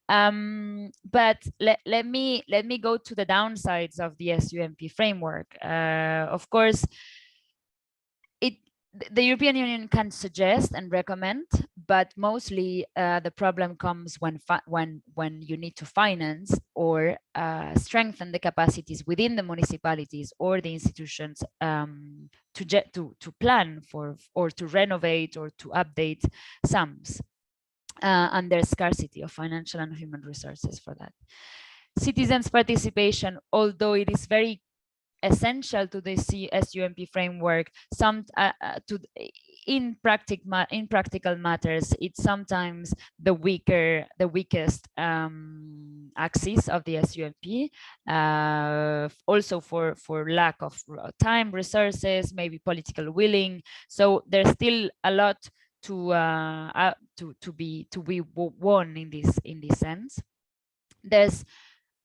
But let me go to the downsides of the SUMP framework. Of course, the European Union can suggest and recommend, but mostly the problem comes when you need to finance or strengthen the capacities within the municipalities or the institutions to plan for or to renovate or to update SUMPs. And there's scarcity of financial and human resources for that. Citizens' participation, although it is very essential to the SUMP framework, in practical matters, it's sometimes the weakest axis of the SUMP. Also for lack of time, resources, maybe political willing. So there's still a lot to be won in this sense. There's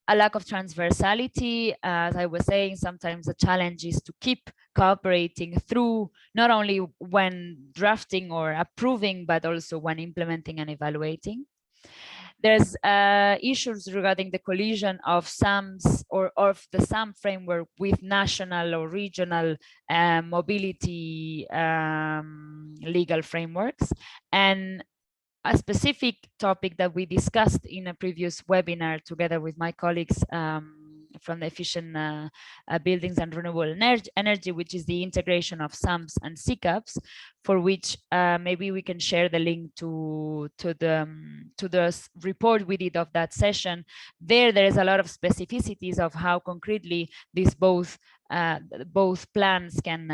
a lack of transversality. As I was saying, sometimes the challenge is to keep cooperating through, not only when drafting or approving, but also when implementing and evaluating. There's issues regarding the collision of SAMs or of the SAM framework with national or regional mobility legal frameworks. And a specific topic that we discussed in a previous webinar together with my colleagues from the Efficient Buildings and Renewable Energy, which is the integration of SAMs and SECAPs, for which maybe we can share the link to the report we did of that session. There is a lot of specificities of how concretely these both plans can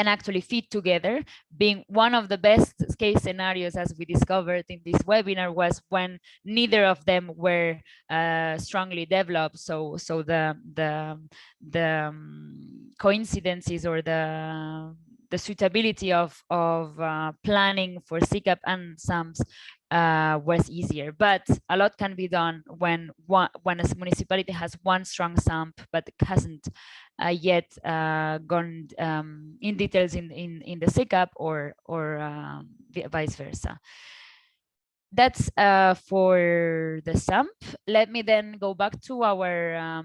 actually fit together. Being one of the best case scenarios, as we discovered in this webinar, was when neither of them were strongly developed. So the coincidences or the suitability of planning for SECAP and SAMs was easier, but a lot can be done when a municipality has one strong SAMP but hasn't yet gone in details in the SECAP or vice versa. That's for the SAMP. Let me then go back to our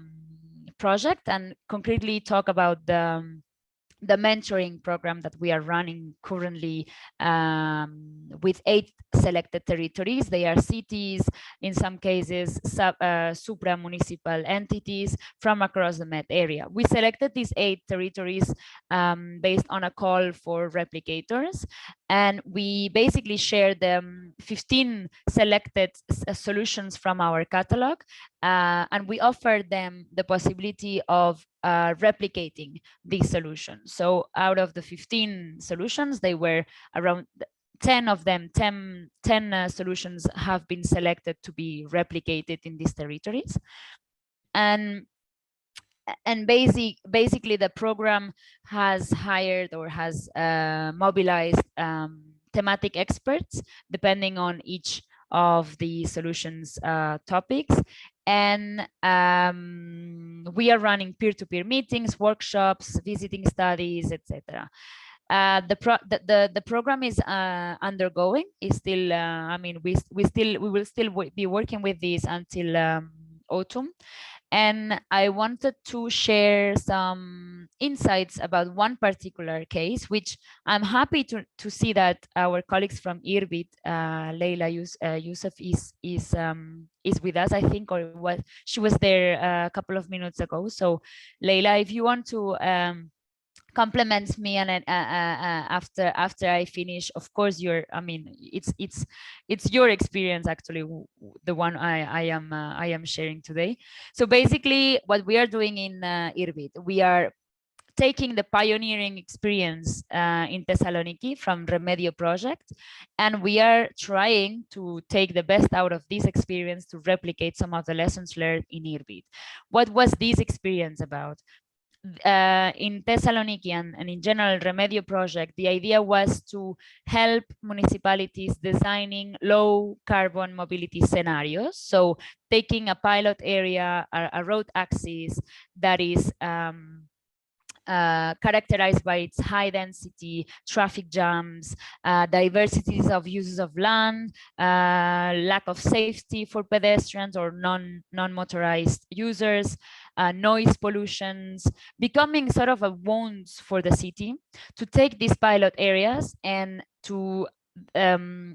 project and concretely talk about the mentoring program that we are running currently with 8 selected territories. They are cities, in some cases supra-municipal entities from across the Met area. We selected these 8 territories based on a call for replicators, and we basically shared them 15 selected solutions from our catalog, and we offered them the possibility of replicating these solutions. So out of the 15 solutions, they were around 10 of them, 10 solutions have been selected to be replicated in these territories. And basically the program has hired or has mobilized thematic experts depending on each of the solutions topics. And we are running peer-to-peer meetings, workshops, visiting studies, etc. The program is undergoing. Is still, I mean, we will still be working with this until autumn. And I wanted to share some insights about one particular case, which I'm happy to see that our colleagues from EBDD, Leila Youssef is with us, I think, or what, she was there a couple of minutes ago. So Leila, if you want to compliments me, and after I finish, of course, I mean, it's your experience actually, the one I am sharing today. So basically, what we are doing in EBDD, we are taking the pioneering experience in Thessaloniki from Remedio project, and we are trying to take the best out of this experience to replicate some of the lessons learned in EBDD. What was this experience about? In Thessaloniki and in general Remedio project, the idea was to help municipalities designing low carbon mobility scenarios. So taking a pilot area, a road axis that is characterized by its high density, traffic jams, diversities of uses of land, lack of safety for pedestrians or non-motorized users, noise pollutions, becoming sort of a wounds for the city, to take these pilot areas and to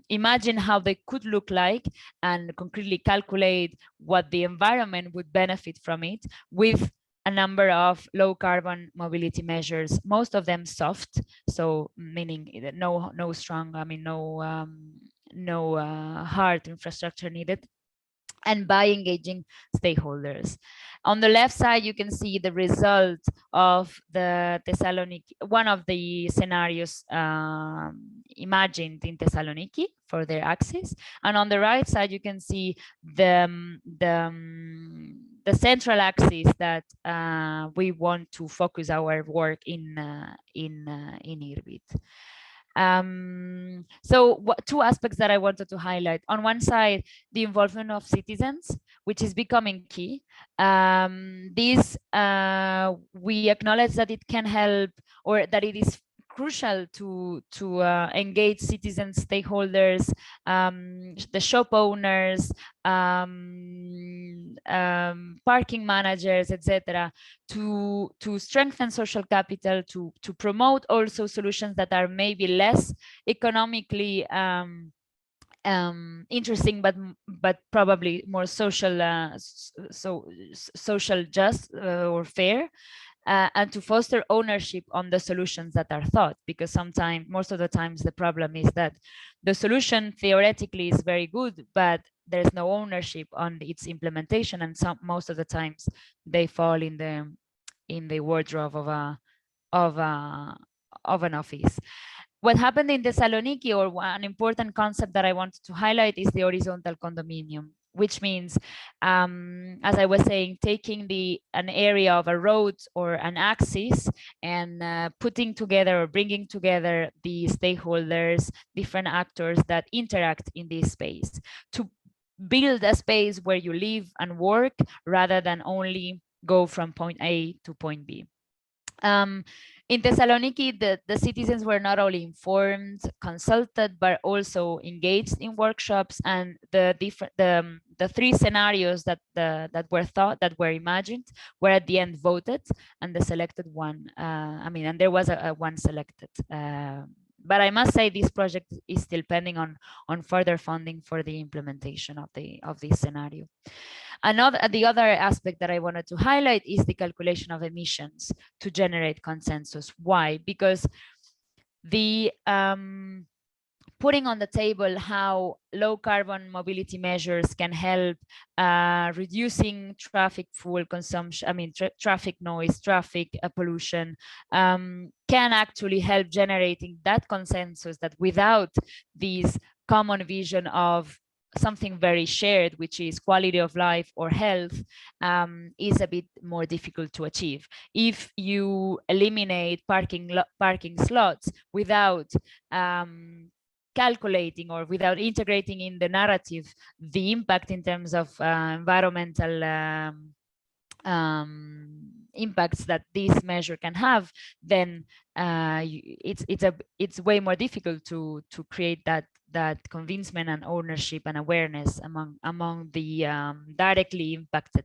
imagine how they could look like and concretely calculate what the environment would benefit from it with a number of low carbon mobility measures, most of them soft, so meaning no strong, I mean, no hard infrastructure needed, and by engaging stakeholders. On the left side, you can see the result of the Thessaloniki, one of the scenarios imagined in Thessaloniki for their axis. And on the right side, you can see the central axis that we want to focus our work in EBDD. So two aspects that I wanted to highlight. On one side, the involvement of citizens, which is becoming key. We acknowledge that it can help, or that it is crucial to engage citizen stakeholders, the shop owners, parking managers, etc., to strengthen social capital, to promote also solutions that are maybe less economically interesting, but probably more social, social just or fair. And to foster ownership on the solutions that are thought, because sometimes, most of the times, the problem is that the solution theoretically is very good, but there's no ownership on its implementation, and most of the times they fall in the wardrobe of an office. What happened in Thessaloniki, or an important concept that I wanted to highlight, is the horizontal condominium, which means, as I was saying, taking an area of a road or an axis and putting together or bringing together the stakeholders, different actors that interact in this space, to build a space where you live and work rather than only go from point A to point B. In Thessaloniki, the citizens were not only informed, consulted, but also engaged in workshops, and the three scenarios that were imagined were at the end voted, and the selected one, and there was a one selected. But I must say this project is still pending on further funding for the implementation of this scenario. The other aspect that I wanted to highlight is the calculation of emissions to generate consensus. Why? Because the putting on the table how low carbon mobility measures can help reducing traffic fuel consumption, traffic noise, traffic pollution, can actually help generating that consensus that without this common vision of something very shared, which is quality of life or health, is a bit more difficult to achieve. If you eliminate parking slots without calculating or without integrating in the narrative the impact in terms of environmental impacts that this measure can have, then it's way more difficult to create that convincement and ownership and awareness among the directly impacted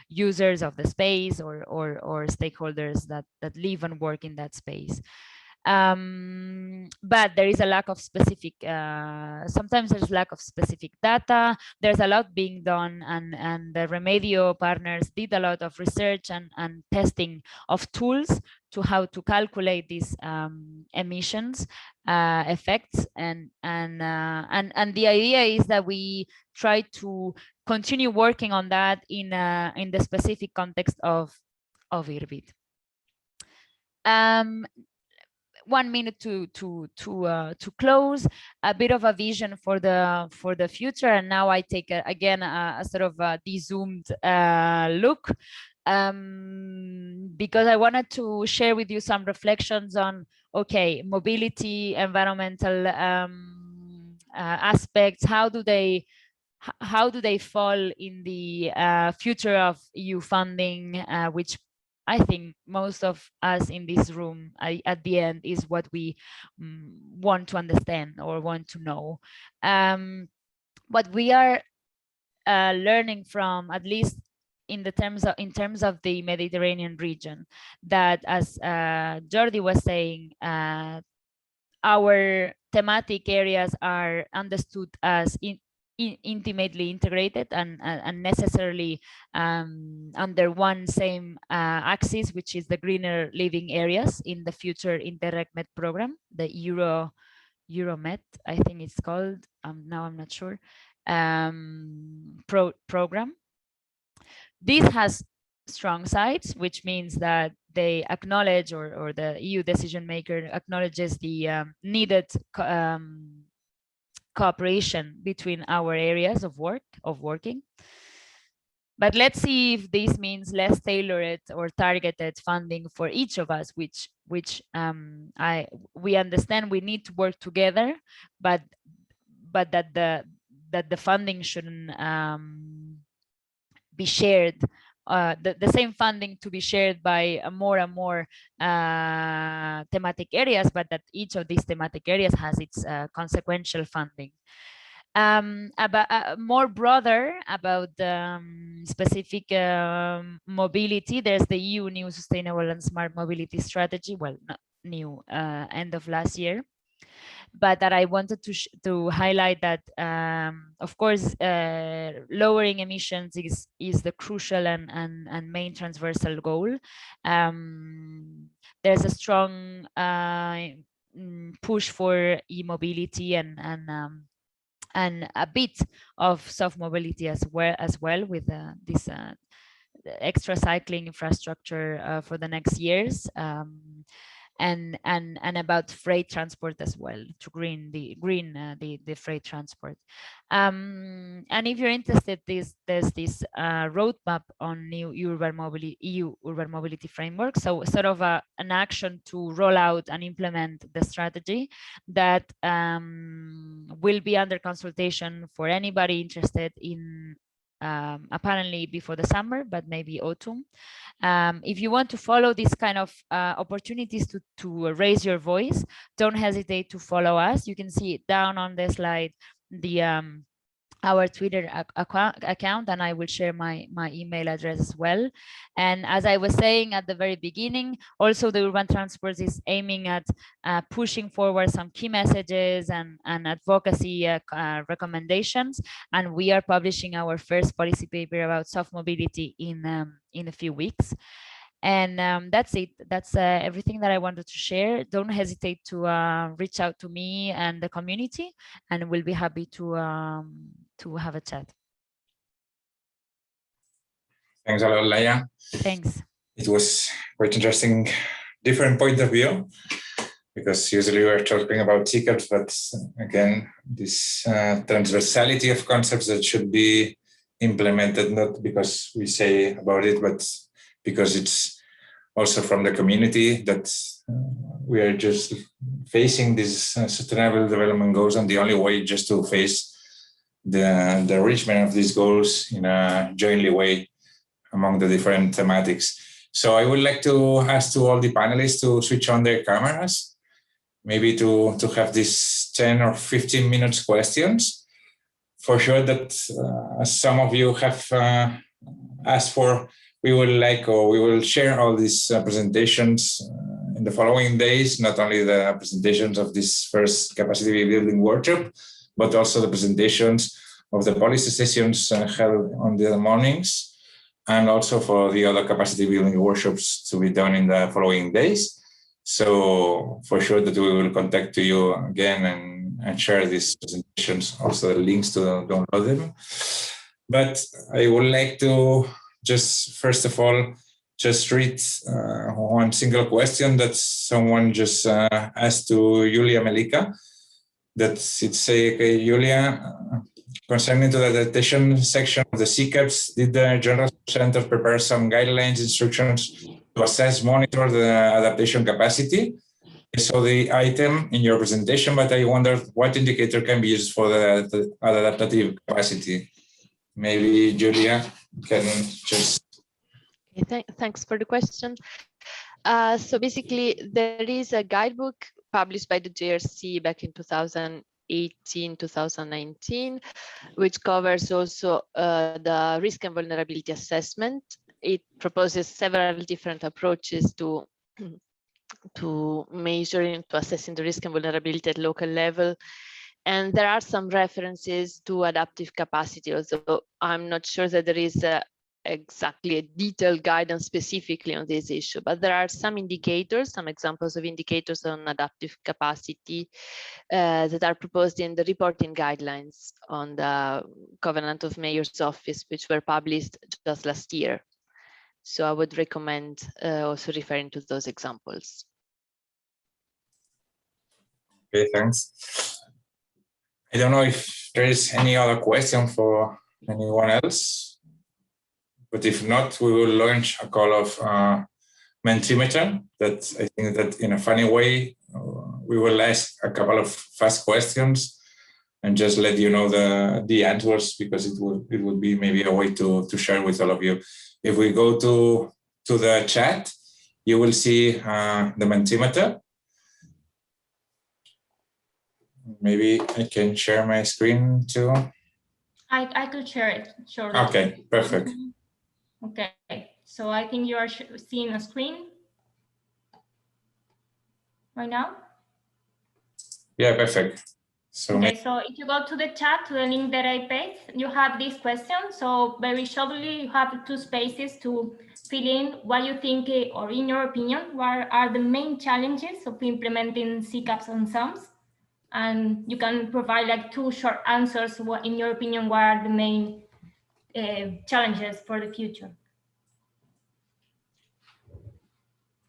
users of the space or stakeholders that live and work in that space. But there is a lack of specific, sometimes there's lack of specific data. There's a lot being done, and the Remedio partners did a lot of research and testing of tools to how to calculate these emissions effects, and the idea is that we try to continue working on that in the specific context of IRBIT. 1 minute to close, a bit of a vision for the future, and now I take again a sort of a de-zoomed look, because I wanted to share with you some reflections on, okay, mobility, environmental aspects. How do they fall in the future of EU funding, which I think most of us in this room at the end is what we want to understand or want to know. What we are learning from, at least in terms of the Mediterranean region, that as Jordi was saying, our thematic areas are understood as intimately integrated and necessarily under one same axis, which is the greener living areas in the future Interreg Med program, the Euromed, I think it's called, now I'm not sure, program. This has strong sides, which means that they acknowledge, or the EU decision maker acknowledges the needed cooperation between our areas of working. But let's see if this means less tailored or targeted funding for each of us, which we understand we need to work together, but that the funding shouldn't be shared. The same funding to be shared by more and more thematic areas, but that each of these thematic areas has its consequential funding. More broader about specific mobility, there's the EU New Sustainable and Smart Mobility Strategy, well, not new, end of last year. But that I wanted to highlight that, of course, lowering emissions is the crucial and main transversal goal. There's a strong push for e-mobility and a bit of soft mobility as well with this extra cycling infrastructure for the next years. And about freight transport as well, to green the freight transport. And if you're interested, there's this roadmap on new EU urban mobility framework. So sort of an action to roll out and implement the strategy that will be under consultation for anybody interested in apparently before the summer, but maybe autumn. If you want to follow this kind of opportunities to raise your voice, don't hesitate to follow us. You can see it down on the slide, our Twitter account, and I will share my email address as well. And as I was saying at the very beginning, also the urban transport is aiming at pushing forward some key messages and advocacy recommendations. And we are publishing our first policy paper about soft mobility in a few weeks. And that's it. That's everything that I wanted to share. Don't hesitate to reach out to me and the community, and we'll be happy to have a chat. Thanks a lot, Laia. Thanks. It was quite interesting, different point of view, because usually we're talking about SECAPs, but again, this transversality of concepts that should be implemented, not because we say about it, but because it's also from the community that we are just facing these sustainable development goals, and the only way just to face the enrichment of these goals in a jointly way among the different thematics. So I would like to ask to all the panelists to switch on their cameras, maybe to have this 10 or 15 minutes questions. For sure that as some of you have asked for, we will share all these presentations in the following days, not only the presentations of this first capacity building workshop, but also the presentations of the policy sessions held on the other mornings, and also for the other capacity building workshops to be done in the following days. So for sure that we will contact you again and share these presentations, also the links to download them. But I would like to just, first of all, just read one single question that someone just asked to Julia Melika. That it's say, okay, Julia, concerning to the adaptation section of the SECAPs, did the General Center prepare some guidelines, instructions to assess, monitor the adaptation capacity? I saw the item in your presentation, but I wondered what indicator can be used for the adaptive capacity. Maybe Julia can just... Thanks for the question. So basically, there is a guidebook published by the JRC back in 2018, 2019, which covers also the risk and vulnerability assessment. It proposes several different approaches to measuring, to assessing the risk and vulnerability at local level. And there are some references to adaptive capacity, although I'm not sure that there is exactly a detailed guidance specifically on this issue, but there are some indicators, some examples of indicators on adaptive capacity that are proposed in the reporting guidelines on the Covenant of Mayor's Office, which were published just last year. So I would recommend also referring to those examples. Okay, thanks. I don't know if there is any other question for anyone else. But if not, we will launch a call of Mentimeter that I think that in a funny way, we will ask a couple of fast questions and just let you know the answers, because it would be maybe a way to share with all of you. If we go to the chat, you will see the Mentimeter. Maybe I can share my screen too. I could share it, sure. Okay, perfect. Okay, so I think you are seeing a screen right now. Yeah, perfect. So okay, so if you go to the chat, to the link that I pasted, you have this question. So very shortly, you have 2 spaces to fill in what you think, or in your opinion, what are the main challenges of implementing SECAPs and SAMs? And you can provide like 2 short answers. What, in your opinion, what are the main challenges for the future?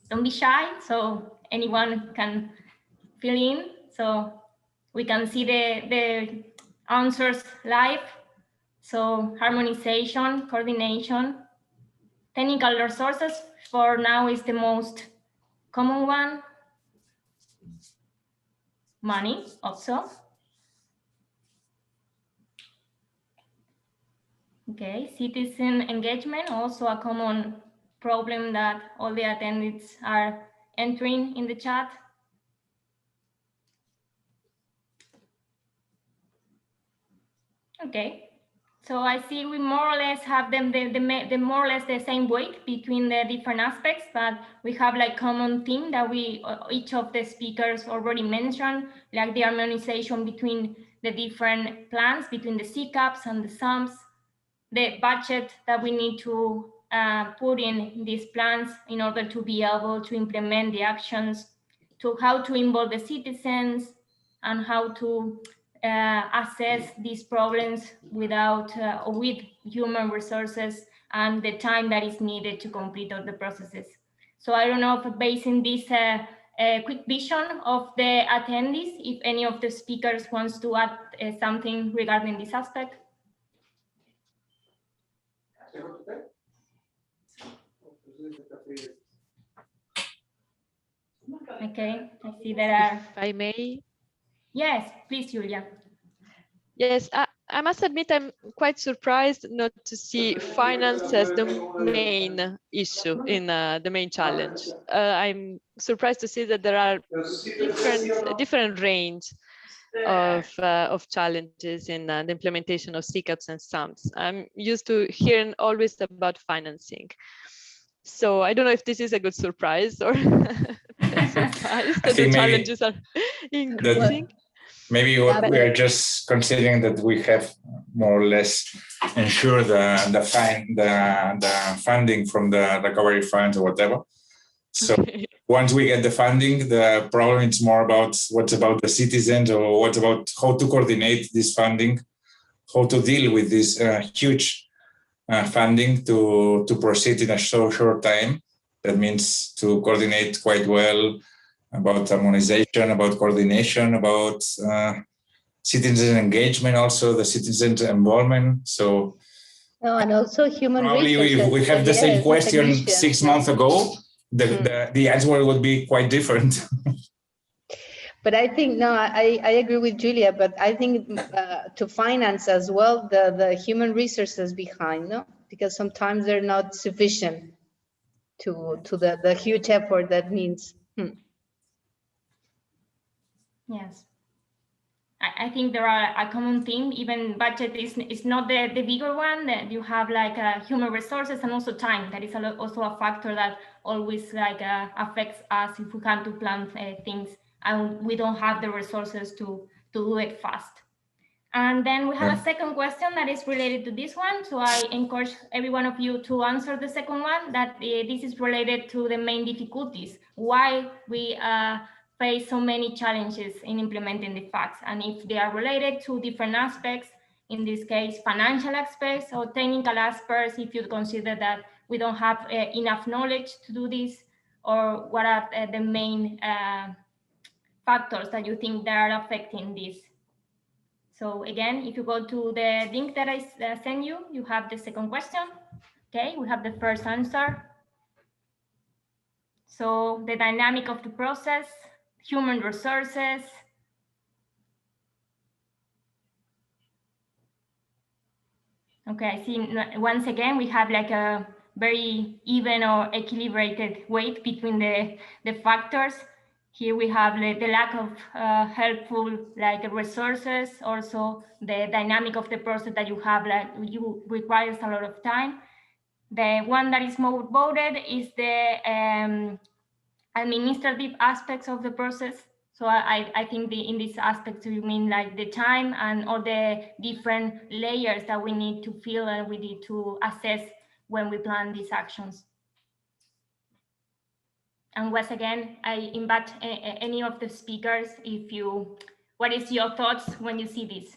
Don't be shy, so anyone can fill in, so we can see the answers live. So harmonization, coordination, technical resources for now is the most common one. Money also. Okay, citizen engagement, also a common problem that all the attendees are entering in the chat. Okay, so I see we more or less have them the more or less the same weight between the different aspects, but we have like common theme that we each of the speakers already mentioned, like the harmonization between the different plans, between the SECAPs and the SAMs, the budget that we need to put in these plans in order to be able to implement the actions, to how to involve the citizens, and how to assess these problems without with human resources and the time that is needed to complete all the processes. So I don't know if based on this quick vision of the attendees, if any of the speakers wants to add something regarding this aspect. Okay, I see there are. If I may. Yes, please, Julia. Yes, I must admit I'm quite surprised not to see finance as the main issue in the main challenge. I'm surprised to see that there are different range of challenges in the implementation of SECAPs and SAMs. I'm used to hearing always about financing. So I don't know if this is a good surprise or a surprise that the challenges are increasing. Maybe we are just considering that we have more or less ensured the funding from the recovery funds or whatever. So once we get the funding, the problem is more about what's about the citizens, or what's about how to coordinate this funding, how to deal with this huge funding to proceed in a so short time. That means to coordinate quite well about harmonization, about coordination, about citizen engagement, also the citizens' involvement. So, and also human probably resources. we have the same question 6 months ago. The answer would be quite different. But I think, no, I agree with Julia, but I think to finance as well the human resources behind, no? Because sometimes they're not sufficient to the huge effort that means. Yes. I think there are a common theme. Even budget is not the bigger one. That you have like human resources and also time. That is also a factor that always like affects us if we come to plan things and we don't have the resources to do it fast. And then we have a second question that is related to this one. So I encourage every one of you to answer the second one, that this is related to the main difficulties, why we face so many challenges in implementing the facts, and if they are related to different aspects, in this case, financial aspects or technical aspects, if you consider that we don't have enough knowledge to do this, or what are the main factors that you think that are affecting this. So again, if you go to the link that I sent you, you have the second question. Okay, we have the first answer. So the dynamic of the process, human resources. Okay, I see once again, we have like a very even or equilibrated weight between the factors. Here we have the lack of helpful like resources, also the dynamic of the process that you have, like you requires a lot of time. The one that is more voted is the administrative aspects of the process. So I think in this aspect you mean like the time and all the different layers that we need to fill and we need to assess when we plan these actions. And once again, I invite any of the speakers, what is your thoughts when you see this?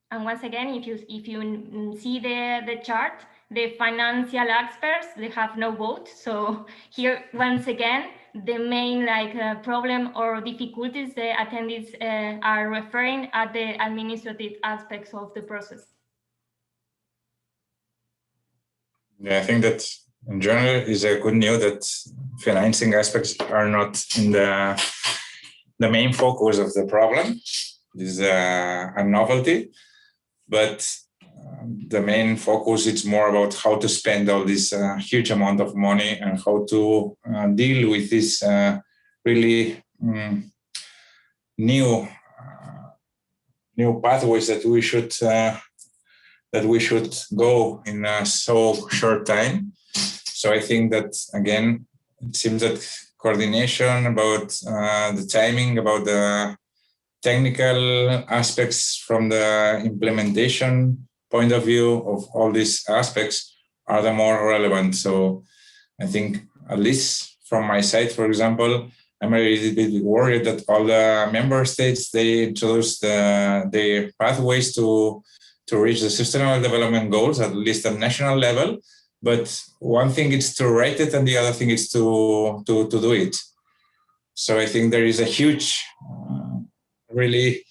And once again, if you see the chart, the financial experts, they have no vote. So here, once again, the main problem or difficulties the attendees are referring at the administrative aspects of the process. Yeah, I think that in general is a good news that financing aspects are not in the main focus of the problem. This is a novelty, but the main focus is more about how to spend all this huge amount of money and how to deal with this really new pathways that we should go in a so short time. So I think that again, it seems that coordination about the timing, about the technical aspects from the implementation point of view of all these aspects are the more relevant. So I think, at least from my side, for example, I'm a little bit worried that all the member states, they introduce their pathways to reach the sustainable development goals, at least at national level. But one thing is to write it and the other thing is to do it. So I think there is a huge really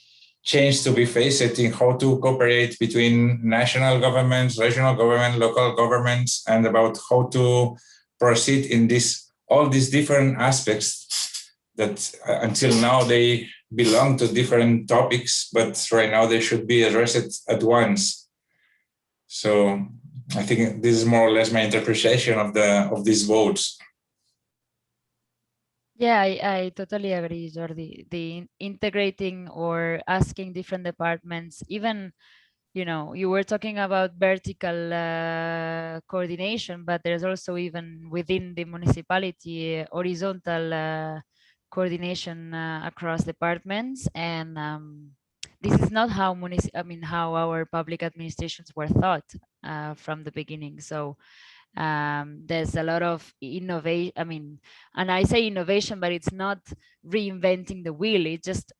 change to be faced in how to cooperate between national governments, regional government, local governments, and about how to proceed in all these different aspects that until now they belong to different topics, but right now they should be addressed at once. So I think this is more or less my interpretation of these votes. Yeah, I totally agree, Jordi. The integrating or asking different departments, even, you know, you were talking about vertical coordination, but there's also even within the municipality horizontal coordination across departments. And this is not how how our public administrations were thought from the beginning. So there's a lot of innovation. And I say innovation, but it's not reinventing the wheel. It's just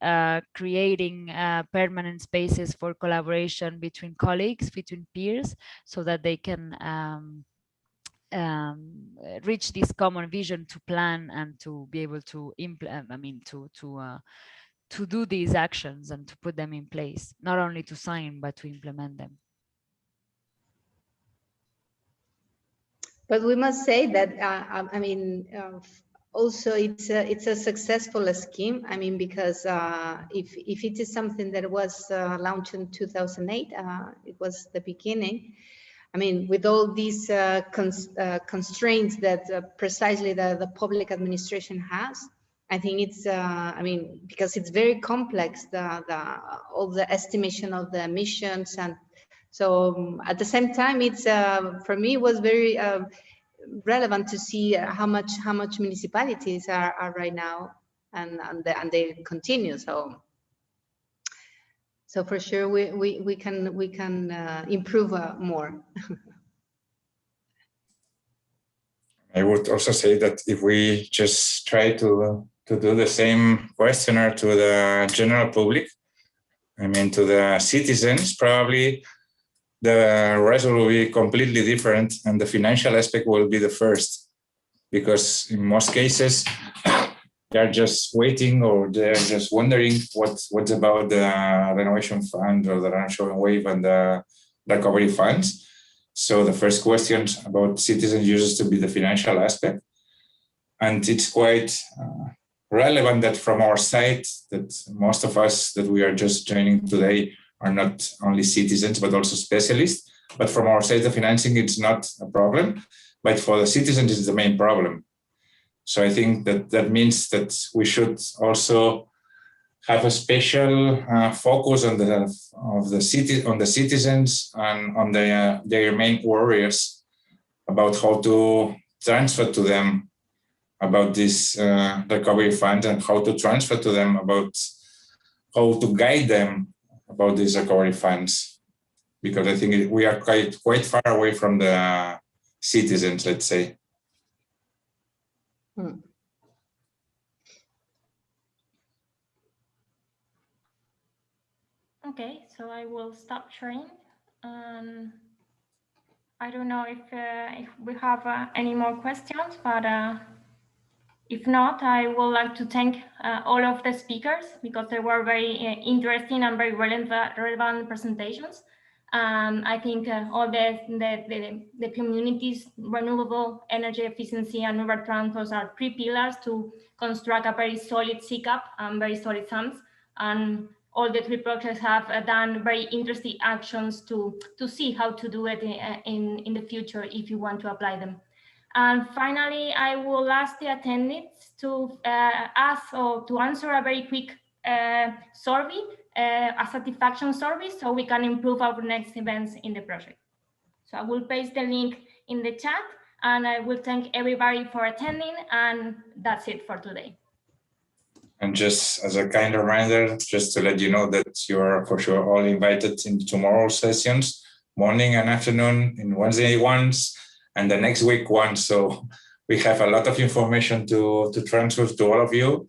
creating permanent spaces for collaboration between colleagues, between peers, so that they can reach this common vision to plan and to be able to implement. To do these actions and to put them in place, not only to sign but to implement them. But we must say that also it's a successful scheme. I mean, because if it is something that was launched in 2008, it was the beginning. I mean, with all these constraints that precisely the public administration has, I think it's because it's very complex, all the estimation of the emissions, and so at the same time, it's for me it was very relevant to see how much municipalities are right now, and they continue. So for sure we can improve more. I would also say that if we just try to do the same questionnaire to the general public, I mean to the citizens, probably the result will be completely different, and the financial aspect will be the first, because in most cases they're just waiting, or they're just wondering what's about the renovation fund or the renovation wave and the recovery funds. So the first question about citizens uses to be the financial aspect, and it's quite relevant that from our side that most of us that we are just joining today are not only citizens but also specialists. But from our side, the financing it's not a problem, but for the citizens it's the main problem. So I think that means that we should also have a special focus on the citizens and on their main worries about how to transfer to them about this recovery fund, and how to transfer to them about how to guide them about these recovery funds, because I think we are quite far away from the citizens, let's say. Okay, so I will stop sharing. I don't know if we have any more questions, but if not, I would like to thank all of the speakers, because they were very interesting and very relevant presentations. I think all the communities, renewable energy efficiency and urban transport are three pillars to construct a very solid SECAP and very solid SAMs. And all the three projects have done very interesting actions to see how to do it in the future if you want to apply them. And finally, I will ask the attendees to ask or to answer a very quick survey, a satisfaction survey, so we can improve our next events in the project. So I will paste the link in the chat, and I will thank everybody for attending, and that's it for today. And just as a kind reminder, just to let you know that you are for sure all invited in tomorrow's sessions, morning and afternoon, in Wednesday ones, and the next week one. So we have a lot of information to transfer to all of you.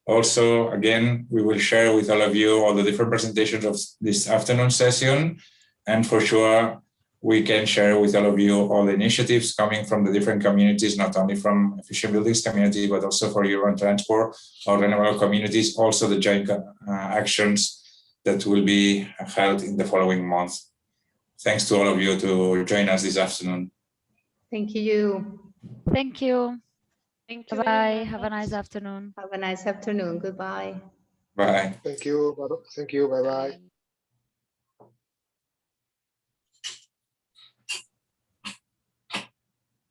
Also, again, we will share with all of you all the different presentations of this afternoon session. And for sure, we can share with all of you all the initiatives coming from the different communities, not only from Efficient Buildings community, but also for urban transport or renewable communities, also the joint actions that will be held in the following month. Thanks to all of you to join us this afternoon. Thank you. Thank you. Thank you. Bye. Have a nice afternoon. Have a nice afternoon. Goodbye. Bye. Thank you. Thank you. Bye-bye.